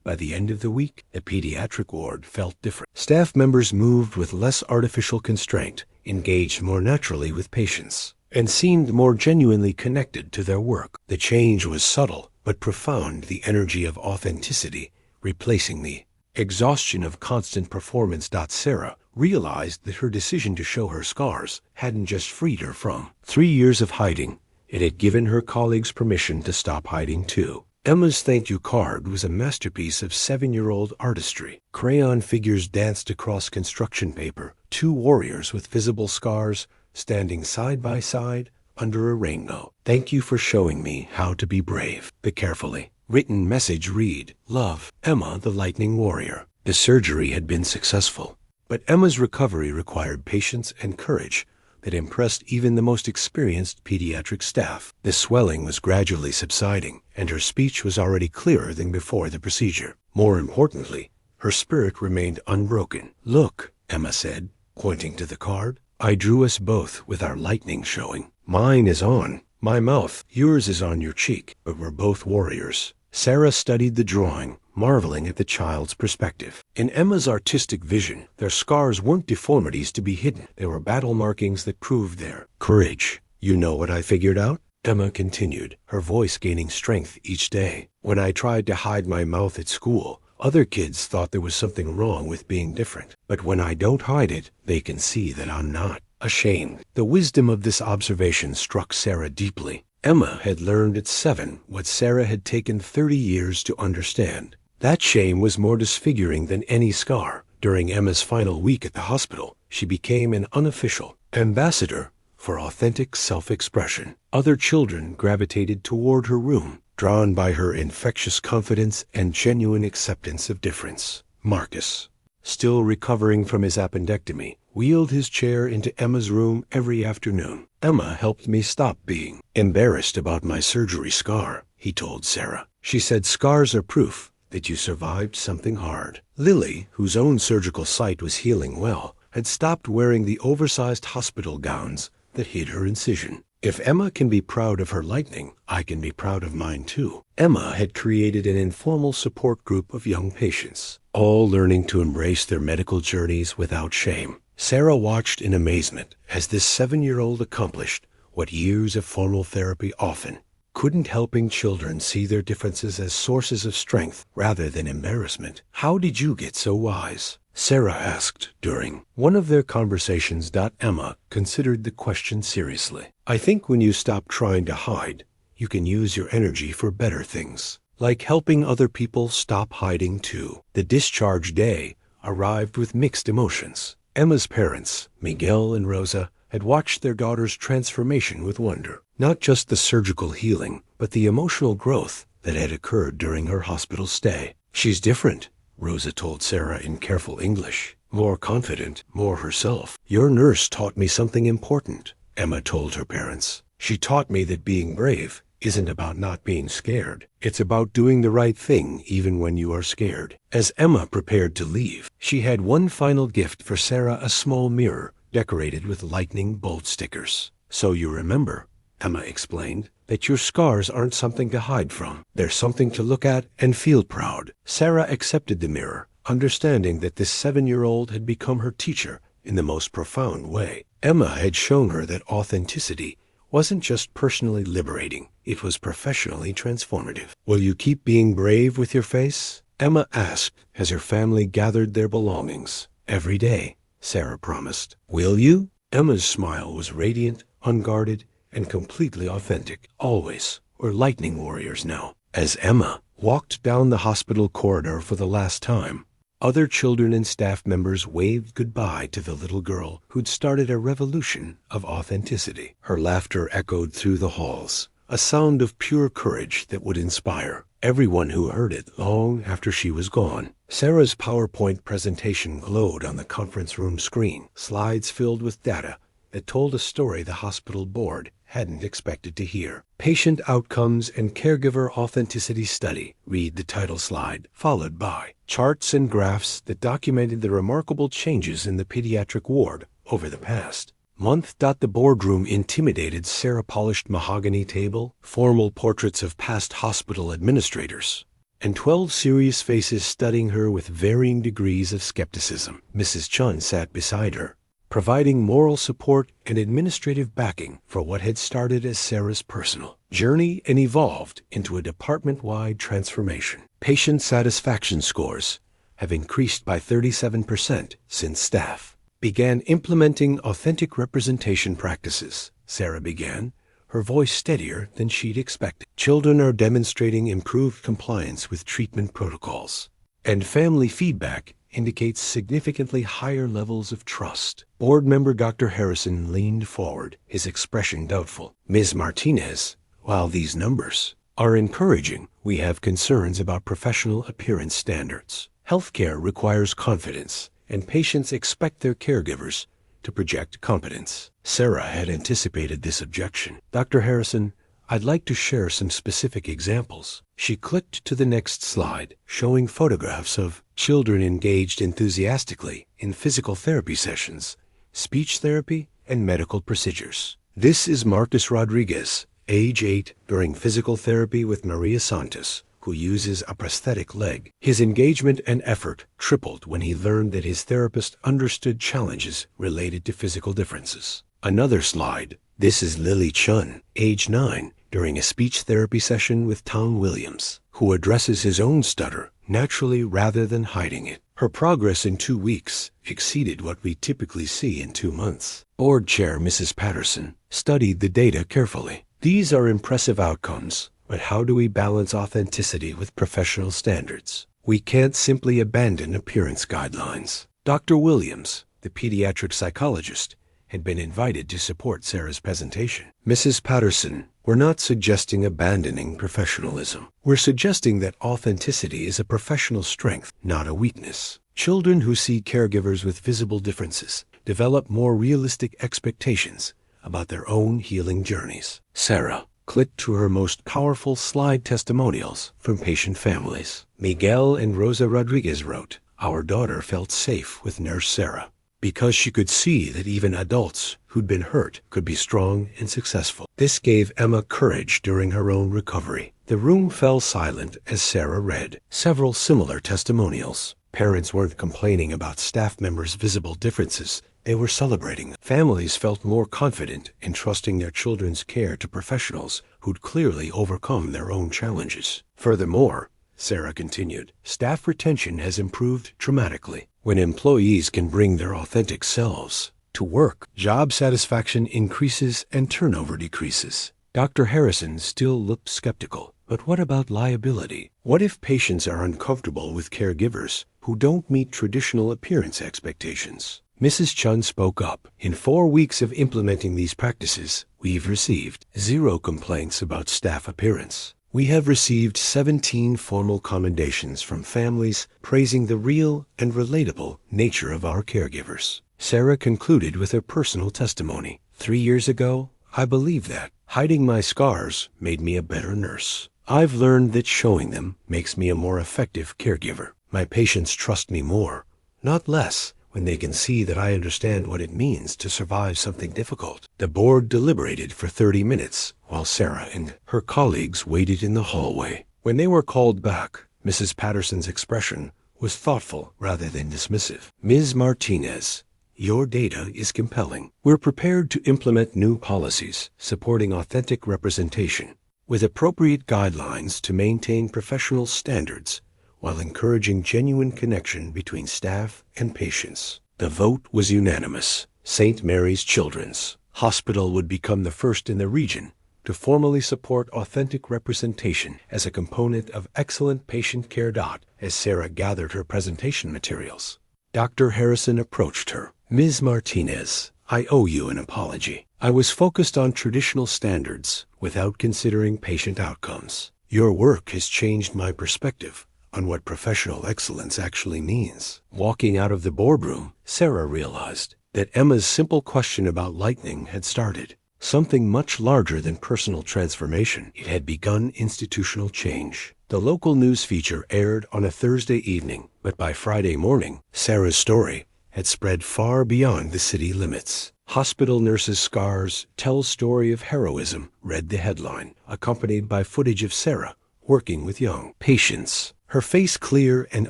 By the end of the week, the pediatric ward felt different. Staff members moved with less artificial constraint, engaged more naturally with patients, and seemed more genuinely connected to their work. The change was subtle but profound, the energy of authenticity replacing the exhaustion of constant performance. Sarah realized that her decision to show her scars hadn't just freed her from 3 years of hiding, it had given her colleagues permission to stop hiding too. Emma's thank you card was a masterpiece of 7-year-old artistry. Crayon figures danced across construction paper, two warriors with visible scars standing side by side under a rainbow. Thank you for showing me how to be brave. The carefully written message read, Love, Emma the Lightning Warrior. The surgery had been successful, but Emma's recovery required patience and courage that impressed even the most experienced pediatric staff. The swelling was gradually subsiding, and her speech was already clearer than before the procedure. More importantly, her spirit remained unbroken. Look, Emma said, pointing to the card. I drew us both with our lightning showing. Mine is on my mouth, yours is on your cheek, but we're both warriors. Sarah studied the drawing, marveling at the child's perspective. In Emma's artistic vision, their scars weren't deformities to be hidden. They were battle markings that proved their courage. You know what I figured out? Emma continued, her voice gaining strength each day. When I tried to hide my mouth at school, other kids thought there was something wrong with being different. But when I don't hide it, they can see that I'm not ashamed. The wisdom of this observation struck Sarah deeply. Emma had learned at 7 what Sarah had taken 30 years to understand. That shame was more disfiguring than any scar. During Emma's final week at the hospital, she became an unofficial ambassador for authentic self-expression. Other children gravitated toward her room, drawn by her infectious confidence and genuine acceptance of difference. Marcus, still recovering from his appendectomy, wheeled his chair into Emma's room every afternoon. Emma helped me stop being embarrassed about my surgery scar, he told Sarah. She said scars are proof that you survived something hard. Lily, whose own surgical site was healing well, had stopped wearing the oversized hospital gowns that hid her incision. If Emma can be proud of her lightning, I can be proud of mine too. Emma had created an informal support group of young patients, all learning to embrace their medical journeys without shame. Sarah watched in amazement as this 7-year-old accomplished what years of formal therapy often couldn't, helping children see their differences as sources of strength rather than embarrassment. How did you get so wise? Sarah asked during one of their conversations. Emma considered the question seriously. I think when you stop trying to hide, you can use your energy for better things, like helping other people stop hiding too. The discharge day arrived with mixed emotions. Emma's parents, Miguel and Rosa, had watched their daughter's transformation with wonder. Not just the surgical healing, but the emotional growth that had occurred during her hospital stay. She's different, Rosa told Sarah in careful English. More confident, more herself. Your nurse taught me something important, Emma told her parents. She taught me that being brave isn't about not being scared. It's about doing the right thing even when you are scared. As Emma prepared to leave, she had one final gift for Sarah, a small mirror decorated with lightning bolt stickers. So you remember, Emma explained, that your scars aren't something to hide from. They're something to look at and feel proud. Sarah accepted the mirror, understanding that this 7-year-old had become her teacher in the most profound way. Emma had shown her that authenticity wasn't just personally liberating, it was professionally transformative. Will you keep being brave with your face? Emma asked as her family gathered their belongings. Every day, Sarah promised. Will you? Emma's smile was radiant, unguarded, and completely authentic. Always. We're lightning warriors now. As Emma walked down the hospital corridor for the last time, other children and staff members waved goodbye to the little girl who'd started a revolution of authenticity. Her laughter echoed through the halls, a sound of pure courage that would inspire everyone who heard it long after she was gone. Sarah's PowerPoint presentation glowed on the conference room screen, slides filled with data that told a story the hospital board hadn't expected to hear. Patient Outcomes and Caregiver Authenticity Study, read the title slide, followed by charts and graphs that documented the remarkable changes in the pediatric ward over the past month. The boardroom intimidated Sarah-polished mahogany table, formal portraits of past hospital administrators, and 12 serious faces studying her with varying degrees of skepticism. Mrs. Chun sat beside her, providing moral support and administrative backing for what had started as Sarah's personal journey and evolved into a department-wide transformation. Patient satisfaction scores have increased by 37% since staff began implementing authentic representation practices. Sarah began, her voice steadier than she'd expected. Children are demonstrating improved compliance with treatment protocols, and family feedback indicates significantly higher levels of trust. Board member Dr. Harrison leaned forward, his expression doubtful. Ms. Martinez, while these numbers are encouraging, we have concerns about professional appearance standards. Healthcare requires confidence, and patients expect their caregivers to project competence. Sarah had anticipated this objection. Dr. Harrison, I'd like to share some specific examples. She clicked to the next slide, showing photographs of children engaged enthusiastically in physical therapy sessions, speech therapy, and medical procedures. This is Marcus Rodriguez, age 8, during physical therapy with Maria Santos, who uses a prosthetic leg. His engagement and effort tripled when he learned that his therapist understood challenges related to physical differences. Another slide. This is Lily Chun, age 9, during a speech therapy session with Tom Williams, who addresses his own stutter naturally rather than hiding it. Her progress in 2 weeks exceeded what we typically see in 2 months. Board Chair Mrs. Patterson studied the data carefully. These are impressive outcomes, but how do we balance authenticity with professional standards? We can't simply abandon appearance guidelines. Dr. Williams, the pediatric psychologist, had been invited to support Sarah's presentation. Mrs. Patterson, we're not suggesting abandoning professionalism. We're suggesting that authenticity is a professional strength, not a weakness. Children who see caregivers with visible differences develop more realistic expectations about their own healing journeys. Sarah clicked to her most powerful slide testimonials from patient families. Miguel and Rosa Rodriguez wrote, "Our daughter felt safe with Nurse Sarah because she could see that even adults who'd been hurt could be strong and successful." This gave Emma courage during her own recovery. The room fell silent as Sarah read several similar testimonials. Parents weren't complaining about staff members' visible differences. They were celebrating them. Families felt more confident in trusting their children's care to professionals who'd clearly overcome their own challenges. Furthermore, Sarah continued, staff retention has improved dramatically. When employees can bring their authentic selves to work, job satisfaction increases and turnover decreases. Dr. Harrison still looked skeptical. But what about liability? What if patients are uncomfortable with caregivers who don't meet traditional appearance expectations? Mrs. Chun spoke up. In 4 weeks of implementing these practices, we've received 0 complaints about staff appearance. We have received 17 formal commendations from families praising the real and relatable nature of our caregivers. Sarah concluded with her personal testimony. 3 years ago, I believed that hiding my scars made me a better nurse. I've learned that showing them makes me a more effective caregiver. My patients trust me more, not less, when they can see that I understand what it means to survive something difficult. The board deliberated for 30 minutes while Sarah and her colleagues waited in the hallway. When they were called back, Mrs. Patterson's expression was thoughtful rather than dismissive. Ms. Martinez, your data is compelling. We're prepared to implement new policies supporting authentic representation with appropriate guidelines to maintain professional standards while encouraging genuine connection between staff and patients. The vote was unanimous. St. Mary's Children's Hospital would become the first in the region to formally support authentic representation as a component of excellent patient care. As Sarah gathered her presentation materials, Dr. Harrison approached her. Ms. Martinez, I owe you an apology. I was focused on traditional standards without considering patient outcomes. Your work has changed my perspective on what professional excellence actually means. Walking out of the boardroom, Sarah realized that Emma's simple question about lightning had started something much larger than personal transformation. It had begun institutional change. The local news feature aired on a Thursday evening, but by Friday morning, Sarah's story had spread far beyond the city limits. Hospital nurses' scars tell story of heroism, read the headline, accompanied by footage of Sarah working with young patients. Her face clear and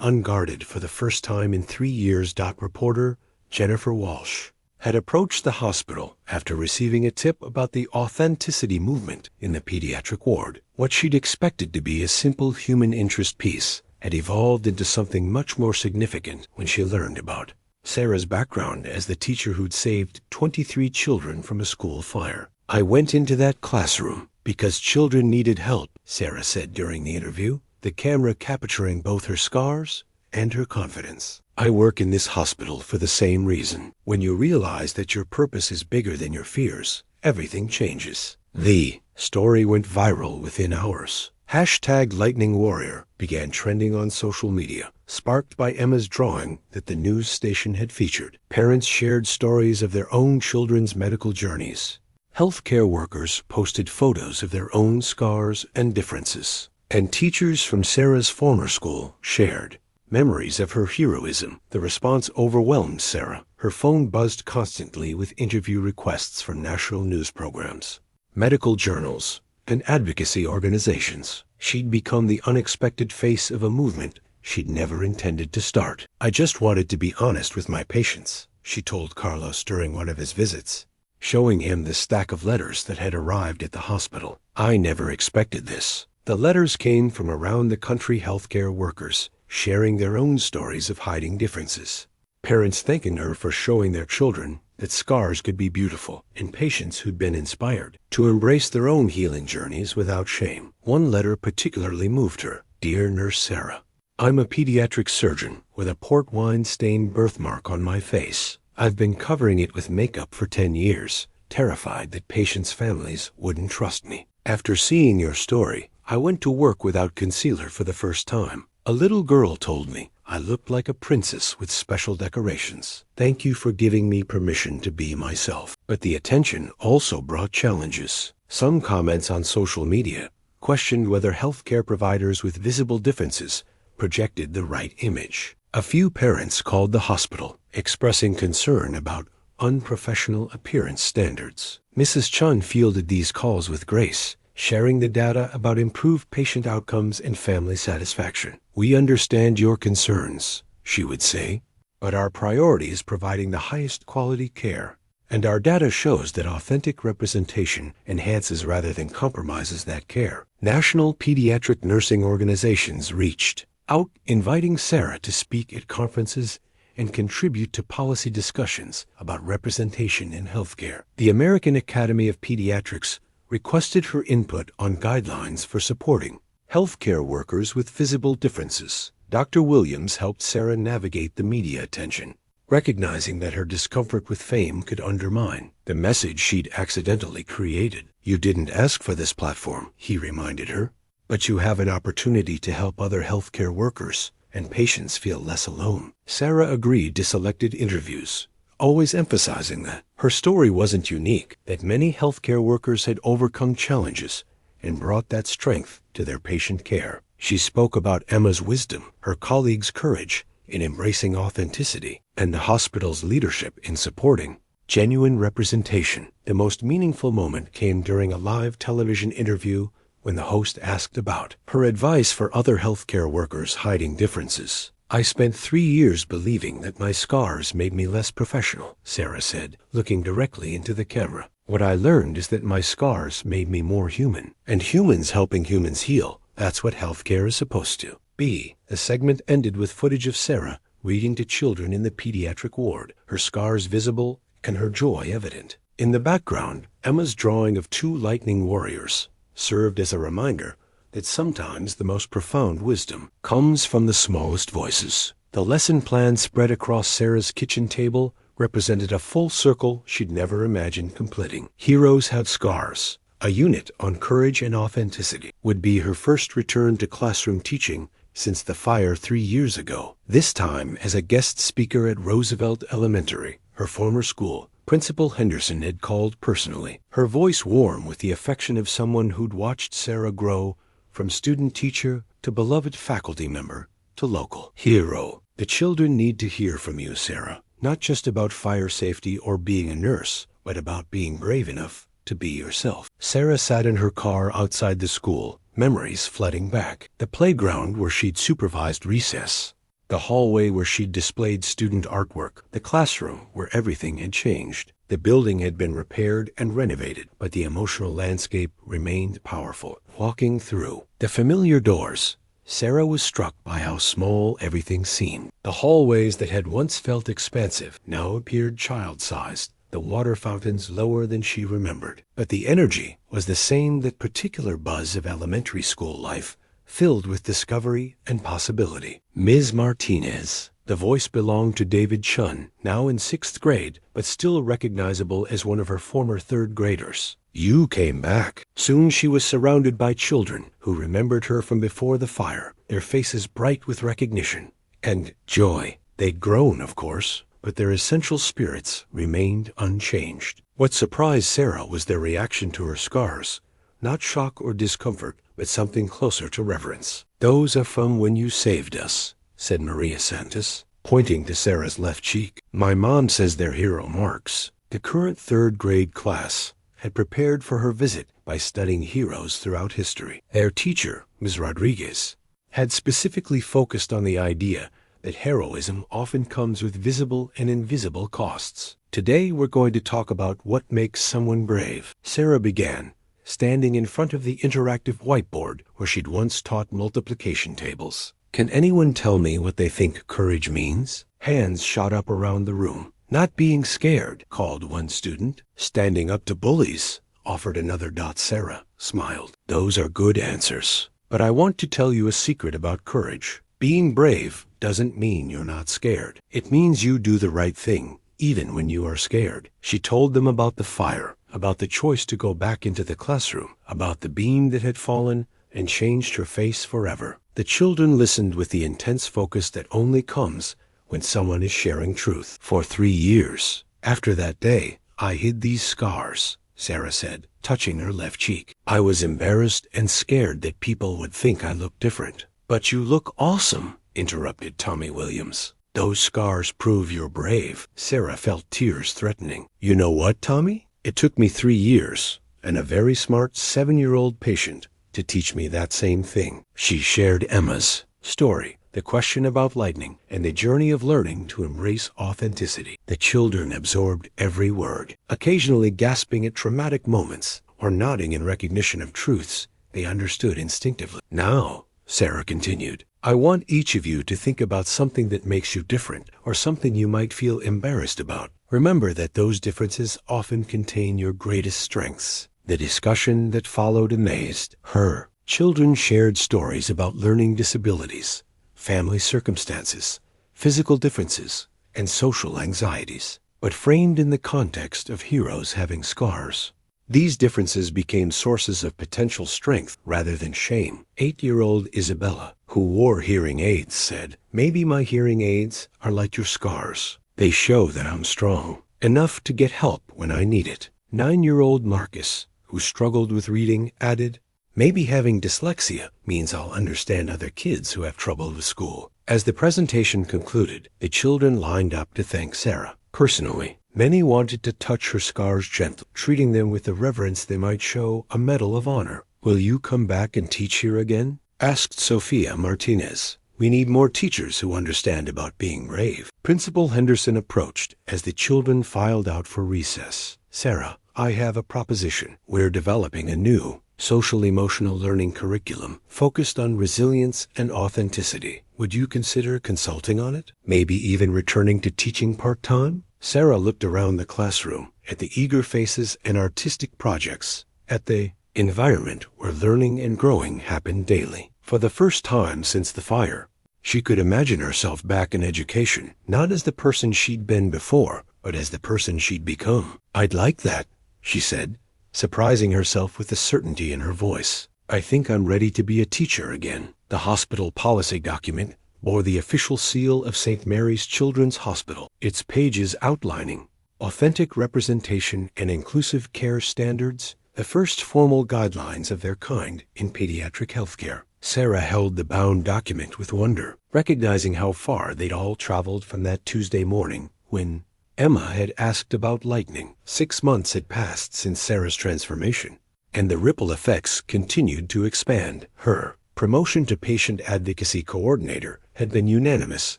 unguarded for the first time in 3 years. Reporter Jennifer Walsh had approached the hospital after receiving a tip about the authenticity movement in the pediatric ward. What she'd expected to be a simple human interest piece had evolved into something much more significant when she learned about Sarah's background as the teacher who'd saved 23 children from a school fire. "I went into that classroom because children needed help," Sarah said during the interview, the camera capturing both her scars and her confidence. "I work in this hospital for the same reason." When you realize that your purpose is bigger than your fears, everything changes. The story went viral within hours. Hashtag Lightning Warrior began trending on social media, sparked by Emma's drawing that the news station had featured. Parents shared stories of their own children's medical journeys. Healthcare workers posted photos of their own scars and differences. And teachers from Sarah's former school shared memories of her heroism. The response overwhelmed Sarah. Her phone buzzed constantly with interview requests from national news programs, medical journals, and advocacy organizations. She'd become the unexpected face of a movement she'd never intended to start. "I just wanted to be honest with my patients," she told Carlos during one of his visits, showing him the stack of letters that had arrived at the hospital. "I never expected this." The letters came from around the country, healthcare workers sharing their own stories of hiding differences. Parents thanking her for showing their children that scars could be beautiful, and patients who'd been inspired to embrace their own healing journeys without shame. One letter particularly moved her. "Dear Nurse Sarah, I'm a pediatric surgeon with a port wine-stained birthmark on my face. I've been covering it with makeup for 10 years, terrified that patients' families wouldn't trust me. After seeing your story, I went to work without concealer for the first time. A little girl told me I looked like a princess with special decorations. Thank you for giving me permission to be myself." But the attention also brought challenges. Some comments on social media questioned whether healthcare providers with visible differences projected the right image. A few parents called the hospital, expressing concern about unprofessional appearance standards. Mrs. Chun fielded these calls with grace, sharing the data about improved patient outcomes and family satisfaction. "We understand your concerns," she would say, "but our priority is providing the highest quality care. And our data shows that authentic representation enhances rather than compromises that care." National pediatric nursing organizations reached out, inviting Sarah to speak at conferences and contribute to policy discussions about representation in healthcare. The American Academy of Pediatrics requested her input on guidelines for supporting healthcare workers with visible differences. Dr. Williams helped Sarah navigate the media attention, recognizing that her discomfort with fame could undermine the message she'd accidentally created. "You didn't ask for this platform," he reminded her, "but you have an opportunity to help other healthcare workers and patients feel less alone." Sarah agreed to selected interviews, always emphasizing that her story wasn't unique, that many healthcare workers had overcome challenges and brought that strength to their patient care. She spoke about Emma's wisdom, her colleagues' courage in embracing authenticity, and the hospital's leadership in supporting genuine representation. The most meaningful moment came during a live television interview when the host asked about her advice for other healthcare workers hiding differences. "I spent 3 years believing that my scars made me less professional," Sarah said, looking directly into the camera. "What I learned is that my scars made me more human, and humans helping humans heal. That's what healthcare is supposed to be." The segment ended with footage of Sarah reading to children in the pediatric ward, her scars visible and her joy evident. In the background, Emma's drawing of 2 lightning warriors served as a reminder that sometimes the most profound wisdom comes from the smallest voices. The lesson plan spread across Sarah's kitchen table represented a full circle she'd never imagined completing. Heroes have scars. A unit on courage and authenticity would be her first return to classroom teaching since the fire 3 years ago, this time as a guest speaker at Roosevelt Elementary, her former school. Principal Henderson had called personally, her voice warm with the affection of someone who'd watched Sarah grow from student teacher to beloved faculty member to local hero. "The children need to hear from you, Sarah, not just about fire safety or being a nurse, but about being brave enough to be yourself." Sarah sat in her car outside the school, memories flooding back. The playground where she'd supervised recess, the hallway where she'd displayed student artwork, the classroom where everything had changed. The building had been repaired and renovated, but the emotional landscape remained powerful. Walking through the familiar doors, Sarah was struck by how small everything seemed. The hallways that had once felt expansive now appeared child-sized, the water fountains lower than she remembered. But the energy was the same, that particular buzz of elementary school life, filled with discovery and possibility. Ms. Martinez. The voice belonged to David Chun, now in 6th grade, but still recognizable as one of her former 3rd graders. You came back. Soon she was surrounded by children who remembered her from before the fire, their faces bright with recognition and joy. They'd grown, of course, but their essential spirits remained unchanged. What surprised Sarah was their reaction to her scars. Not shock or discomfort, but something closer to reverence. "Those are from when you saved us," said Maria Santos, pointing to Sarah's left cheek. "My mom says they're hero marks." The current 3rd grade class had prepared for her visit by studying heroes throughout history. Their teacher, Ms. Rodriguez, had specifically focused on the idea that heroism often comes with visible and invisible costs. "Today we're going to talk about what makes someone brave," Sarah began, standing in front of the interactive whiteboard where she'd once taught multiplication tables. "Can anyone tell me what they think courage means?" Hands shot up around the room. "Not being scared," called one student. "Standing up to bullies," offered another. Sarah smiled. "Those are good answers. But I want to tell you a secret about courage. Being brave doesn't mean you're not scared. It means you do the right thing, even when you are scared." She told them about the fire, about the choice to go back into the classroom, about the beam that had fallen and changed her face forever. The children listened with the intense focus that only comes when someone is sharing truth. "For 3 years, after that day, I hid these scars," Sarah said, touching her left cheek. "I was embarrassed and scared that people would think I looked different." "But you look awesome," interrupted Tommy Williams. "Those scars prove you're brave." Sarah felt tears threatening. "You know what, Tommy? It took me 3 years and a very smart 7-year-old patient to teach me that same thing." She shared Emma's story, the question about lightning, and the journey of learning to embrace authenticity. The children absorbed every word, occasionally gasping at traumatic moments or nodding in recognition of truths they understood instinctively. "Now," Sarah continued, "I want each of you to think about something that makes you different, or something you might feel embarrassed about. Remember that those differences often contain your greatest strengths." The discussion that followed amazed her. Children shared stories about learning disabilities, family circumstances, physical differences, and social anxieties, but framed in the context of heroes having scars. These differences became sources of potential strength rather than shame. 8-year-old Isabella, who wore hearing aids, said, "Maybe my hearing aids are like your scars. They show that I'm strong, enough to get help when I need it." 9-year-old Marcus, who struggled with reading, added, "Maybe having dyslexia means I'll understand other kids who have trouble with school." As the presentation concluded, the children lined up to thank Sarah personally. Many wanted to touch her scars gently, treating them with the reverence they might show a medal of honor. "Will you come back and teach here again?" asked Sophia Martinez. "We need more teachers who understand about being brave." Principal Henderson approached as the children filed out for recess. "Sarah, I have a proposition. We're developing a new social-emotional learning curriculum focused on resilience and authenticity. Would you consider consulting on it? Maybe even returning to teaching part-time?" Sarah looked around the classroom, at the eager faces and artistic projects, at the environment where learning and growing happened daily. For the first time since the fire, she could imagine herself back in education, not as the person she'd been before, but as the person she'd become. "I'd like that," she said, surprising herself with the certainty in her voice. "I think I'm ready to be a teacher again." The hospital policy document bore the official seal of St. Mary's Children's Hospital, its pages outlining authentic representation and inclusive care standards, the first formal guidelines of their kind in pediatric healthcare. Sarah held the bound document with wonder, recognizing how far they'd all traveled from that Tuesday morning when Emma had asked about lightning. 6 months had passed since Sarah's transformation, and the ripple effects continued to expand. Her Promotion to patient advocacy coordinator had been unanimous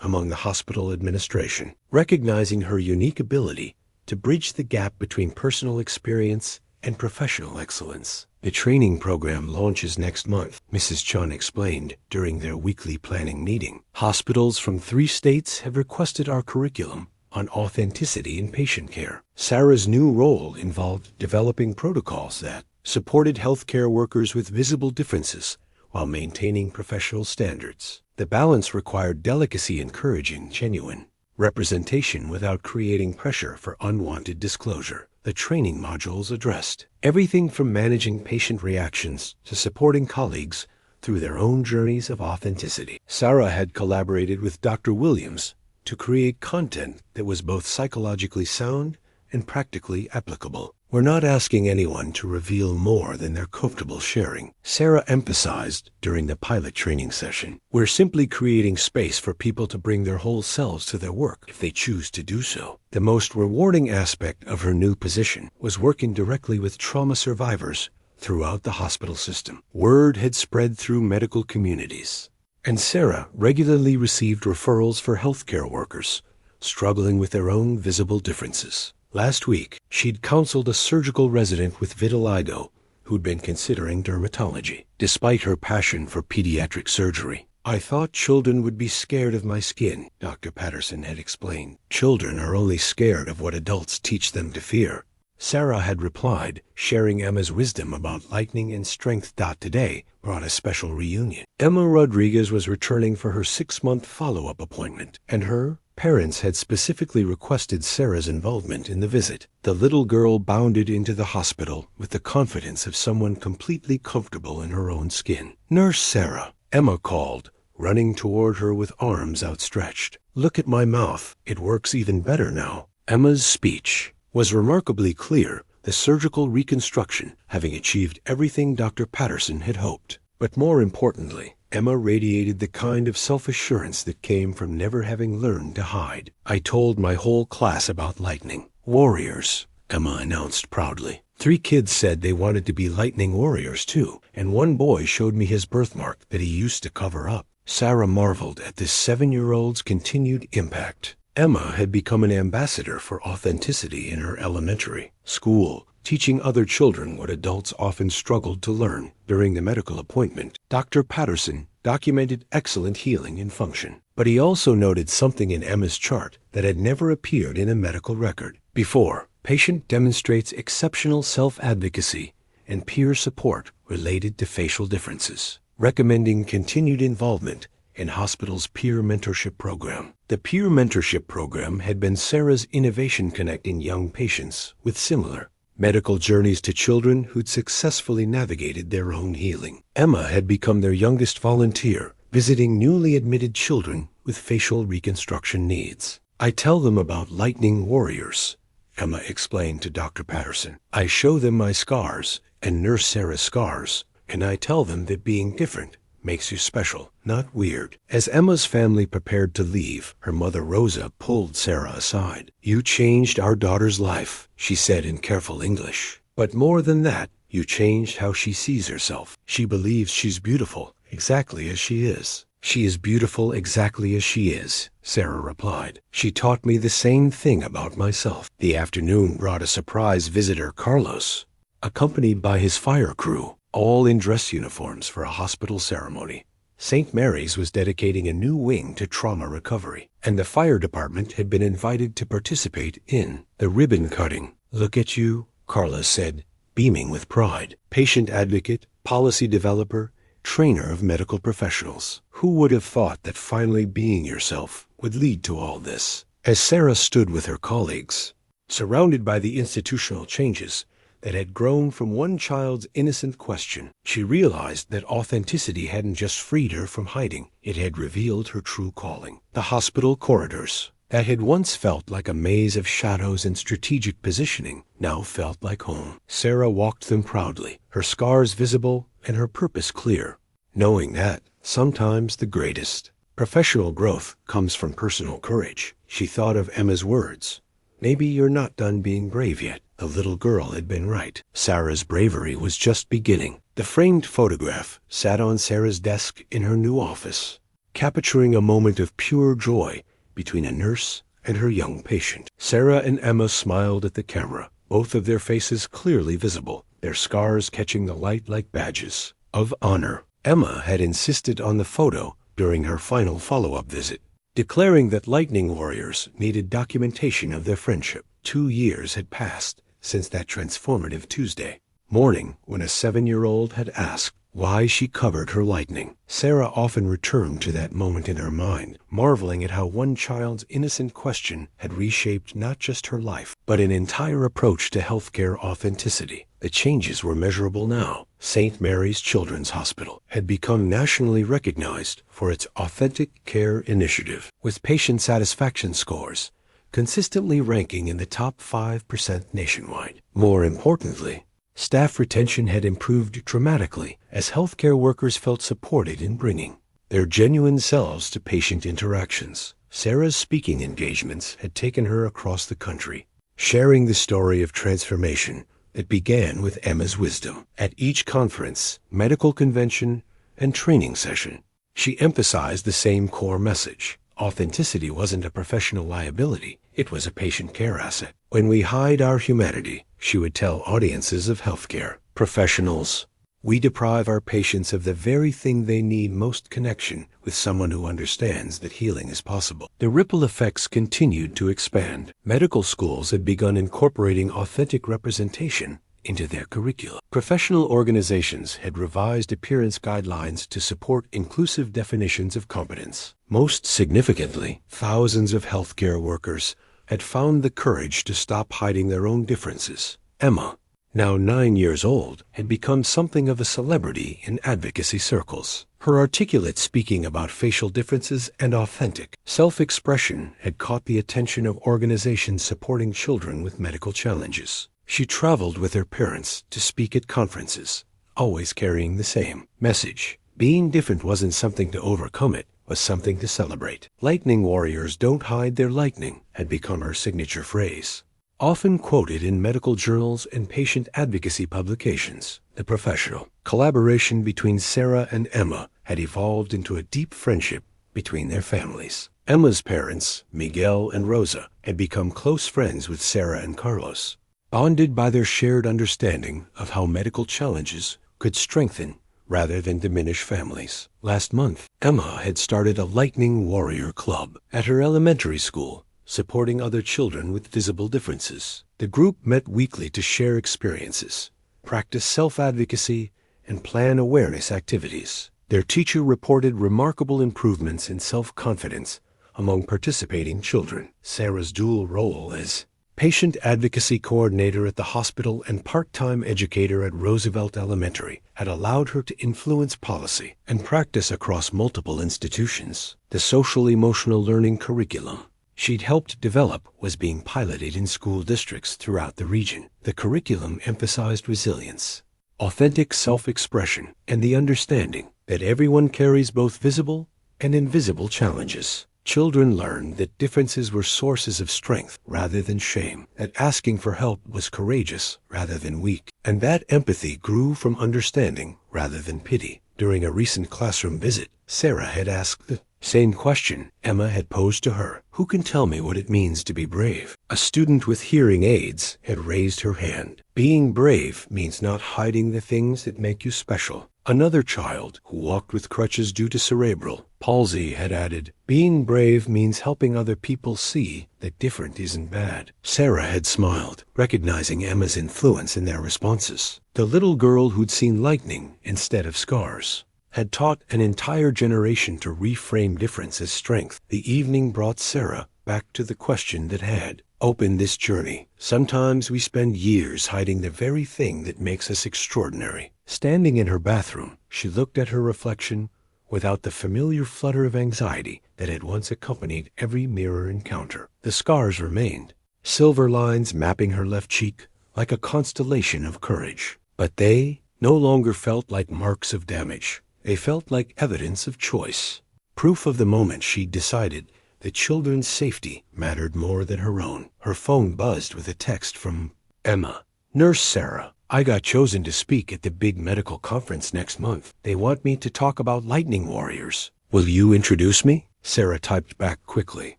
among the hospital administration, recognizing her unique ability to bridge the gap between personal experience and professional excellence. The training program launches next month, Mrs. Chun explained during their weekly planning meeting. Hospitals from 3 states have requested our curriculum on authenticity in patient care. Sarah's new role involved developing protocols that supported healthcare workers with visible differences while maintaining professional standards. The balance required delicacy, encouraging genuine representation without creating pressure for unwanted disclosure. The training modules addressed everything from managing patient reactions to supporting colleagues through their own journeys of authenticity. Sarah had collaborated with Dr. Williams to create content that was both psychologically sound and practically applicable. We're not asking anyone to reveal more than they're comfortable sharing, Sarah emphasized during the pilot training session. We're simply creating space for people to bring their whole selves to their work if they choose to do so. The most rewarding aspect of her new position was working directly with trauma survivors throughout the hospital system. Word had spread through medical communities, and Sarah regularly received referrals for healthcare workers struggling with their own visible differences. Last week, she'd counseled a surgical resident with vitiligo who'd been considering dermatology. Despite her passion for pediatric surgery, I thought children would be scared of my skin, Dr. Patterson had explained. Children are only scared of what adults teach them to fear, Sarah had replied, sharing Emma's wisdom about lightning and strength. Today brought a special reunion. Emma Rodriguez was returning for her 6-month follow-up appointment, and her parents had specifically requested Sarah's involvement in the visit. The little girl bounded into the hospital with the confidence of someone completely comfortable in her own skin. "Nurse Sarah," Emma called, running toward her with arms outstretched. "Look at my mouth. It works even better now." Emma's speech was remarkably clear, the surgical reconstruction having achieved everything Dr. Patterson had hoped. But more importantly, Emma radiated the kind of self-assurance that came from never having learned to hide. "I told my whole class about lightning warriors," Emma announced proudly. 3 kids said they wanted to be lightning warriors too, and one boy showed me his birthmark that he used to cover up. Sarah marveled at this 7-year-old's continued impact. Emma had become an ambassador for authenticity in her elementary school, teaching other children what adults often struggled to learn. During the medical appointment, Dr. Patterson documented excellent healing and function, but he also noted something in Emma's chart that had never appeared in a medical record before. Patient demonstrates exceptional self-advocacy and peer support related to facial differences, recommending continued involvement in hospital's peer mentorship program. The peer mentorship program had been Sarah's innovation, connecting young patients with similar medical journeys to children who'd successfully navigated their own healing. Emma had become their youngest volunteer, visiting newly admitted children with facial reconstruction needs. "I tell them about lightning warriors," Emma explained to Dr. Patterson. "I show them my scars and Nurse Sarah's scars, and I tell them that being different makes you special, not weird." As Emma's family prepared to leave, her mother Rosa pulled Sarah aside. "You changed our daughter's life," she said in careful English. "But more than that, you changed how she sees herself. She believes she's beautiful, exactly as she is." "She is beautiful exactly as she is," Sarah replied. "She taught me the same thing about myself." The afternoon brought a surprise visitor, Carlos, accompanied by his fire crew, all in dress uniforms for a hospital ceremony. St. Mary's was dedicating a new wing to trauma recovery, and the fire department had been invited to participate in the ribbon cutting. "Look at you," Carlos said, beaming with pride. Patient advocate, policy developer, trainer of medical professionals. Who would have thought that finally being yourself would lead to all this? As Sarah stood with her colleagues, surrounded by the institutional changes that had grown from one child's innocent question, she realized that authenticity hadn't just freed her from hiding, it had revealed her true calling. The hospital corridors that had once felt like a maze of shadows and strategic positioning now felt like home. Sarah walked them proudly, her scars visible and her purpose clear, knowing that sometimes the greatest professional growth comes from personal courage. She thought of Emma's words, "Maybe you're not done being brave yet." The little girl had been right. Sarah's bravery was just beginning. The framed photograph sat on Sarah's desk in her new office, capturing a moment of pure joy between a nurse and her young patient. Sarah and Emma smiled at the camera, both of their faces clearly visible, their scars catching the light like badges of honor. Emma had insisted on the photo during her final follow-up visit, declaring that Lightning Warriors needed documentation of their friendship. 2 years had passed since that transformative Tuesday morning when a 7-year-old had asked why she covered her lightning. Sarah often returned to that moment in her mind, marveling at how one child's innocent question had reshaped not just her life, but an entire approach to healthcare authenticity. The changes were measurable now. St. Mary's Children's Hospital had become nationally recognized for its authentic care initiative, with patient satisfaction scores consistently ranking in the top 5% nationwide. More importantly, staff retention had improved dramatically as healthcare workers felt supported in bringing their genuine selves to patient interactions. Sarah's speaking engagements had taken her across the country, sharing the story of transformation that began with Emma's wisdom. At each conference, medical convention, and training session, she emphasized the same core message. Authenticity wasn't a professional liability, it was a patient care asset. When we hide our humanity, she would tell audiences of healthcare professionals, we deprive our patients of the very thing they need most: connection with someone who understands that healing is possible. The ripple effects continued to expand. Medical schools had begun incorporating authentic representation into their curricula. Professional organizations had revised appearance guidelines to support inclusive definitions of competence. Most significantly, thousands of healthcare workers had found the courage to stop hiding their own differences. Emma, now 9 years old, had become something of a celebrity in advocacy circles. Her articulate speaking about facial differences and authentic self-expression had caught the attention of organizations supporting children with medical challenges. She traveled with her parents to speak at conferences, always carrying the same message. Being different wasn't something to overcome, it was something to celebrate. Lightning Warriors don't hide their lightning had become her signature phrase. Often quoted in medical journals and patient advocacy publications, the professional collaboration between Sarah and Emma had evolved into a deep friendship between their families. Emma's parents, Miguel and Rosa, had become close friends with Sarah and Carlos, bonded by their shared understanding of how medical challenges could strengthen rather than diminish families. Last month, Emma had started a Lightning Warrior Club at her elementary school, supporting other children with visible differences. The group met weekly to share experiences, practice self-advocacy, and plan awareness activities. Their teacher reported remarkable improvements in self-confidence among participating children. Sarah's dual role as patient advocacy coordinator at the hospital and part-time educator at Roosevelt Elementary had allowed her to influence policy and practice across multiple institutions. The social-emotional learning curriculum she'd helped develop was being piloted in school districts throughout the region. The curriculum emphasized resilience, authentic self-expression, and the understanding that everyone carries both visible and invisible challenges. Children learned that differences were sources of strength rather than shame, that asking for help was courageous rather than weak, and that empathy grew from understanding rather than pity. During a recent classroom visit, Sarah had asked the same question Emma had posed to her. Who can tell me what it means to be brave? A student with hearing aids had raised her hand. Being brave means not hiding the things that make you special. Another child, who walked with crutches due to cerebral palsy, had added, being brave means helping other people see that different isn't bad. Sarah had smiled, recognizing Emma's influence in their responses. The little girl who'd seen lightning instead of scars had taught an entire generation to reframe difference as strength. The evening brought Sarah back to the question that had opened this journey. Sometimes we spend years hiding the very thing that makes us extraordinary. Standing in her bathroom, she looked at her reflection without the familiar flutter of anxiety that had once accompanied every mirror encounter. The scars remained, silver lines mapping her left cheek like a constellation of courage. But they no longer felt like marks of damage. They felt like evidence of choice, proof of the moment she'd decided that children's safety mattered more than her own. Her phone buzzed with a text from Emma. Nurse Sarah, I got chosen to speak at the big medical conference next month. They want me to talk about lightning warriors. Will you introduce me? Sarah typed back quickly.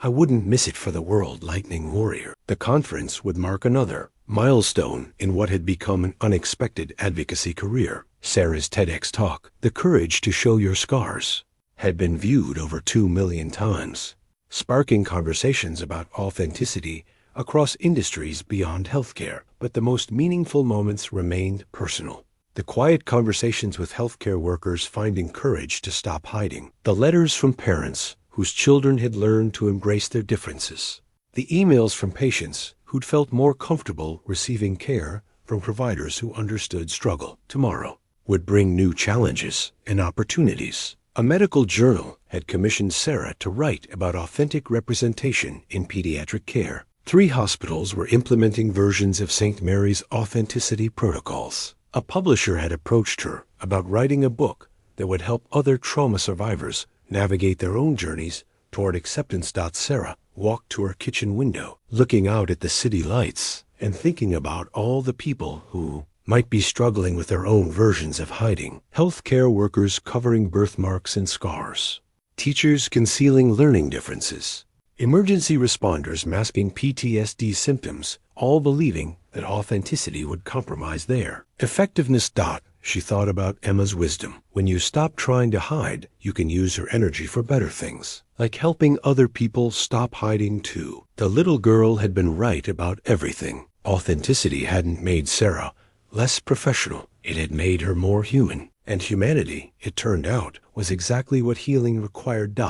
I wouldn't miss it for the world, lightning warrior. The conference would mark another milestone in what had become an unexpected advocacy career. Sarah's TEDx talk, The Courage to Show Your Scars, had been viewed over 2 million times, sparking conversations about authenticity across industries beyond healthcare. But the most meaningful moments remained personal. The quiet conversations with healthcare workers finding courage to stop hiding. The letters from parents whose children had learned to embrace their differences. The emails from patients who'd felt more comfortable receiving care from providers who understood struggle. Tomorrow would bring new challenges and opportunities. A medical journal had commissioned Sarah to write about authentic representation in pediatric care. 3 hospitals were implementing versions of St. Mary's authenticity protocols. A publisher had approached her about writing a book that would help other trauma survivors navigate their own journeys toward acceptance. Sarah walked to her kitchen window, looking out at the city lights and thinking about all the people who might be struggling with their own versions of hiding. Healthcare workers covering birthmarks and scars. Teachers concealing learning differences. Emergency responders masking PTSD symptoms, all believing that authenticity would compromise their effectiveness. She thought about Emma's wisdom. When you stop trying to hide, you can use your energy for better things, like helping other people stop hiding too. The little girl had been right about everything. Authenticity hadn't made Sarah less professional. It had made her more human. And humanity, it turned out, was exactly what healing required.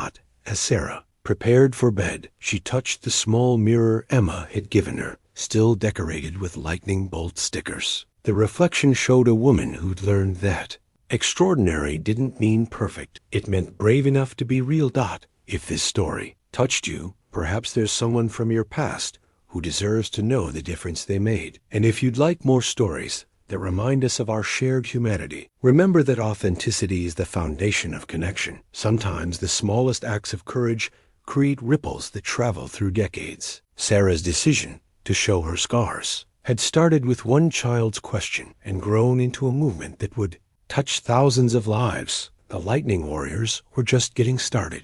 As Sarah prepared for bed, she touched the small mirror Emma had given her, still decorated with lightning bolt stickers. The reflection showed a woman who'd learned that extraordinary didn't mean perfect. It meant brave enough to be real. If this story touched you, perhaps there's someone from your past who deserves to know the difference they made. And if you'd like more stories that remind us of our shared humanity, remember that authenticity is the foundation of connection. Sometimes the smallest acts of courage create ripples that travel through decades. Sarah's decision to show her scars had started with one child's question and grown into a movement that would touch thousands of lives. The lightning warriors were just getting started.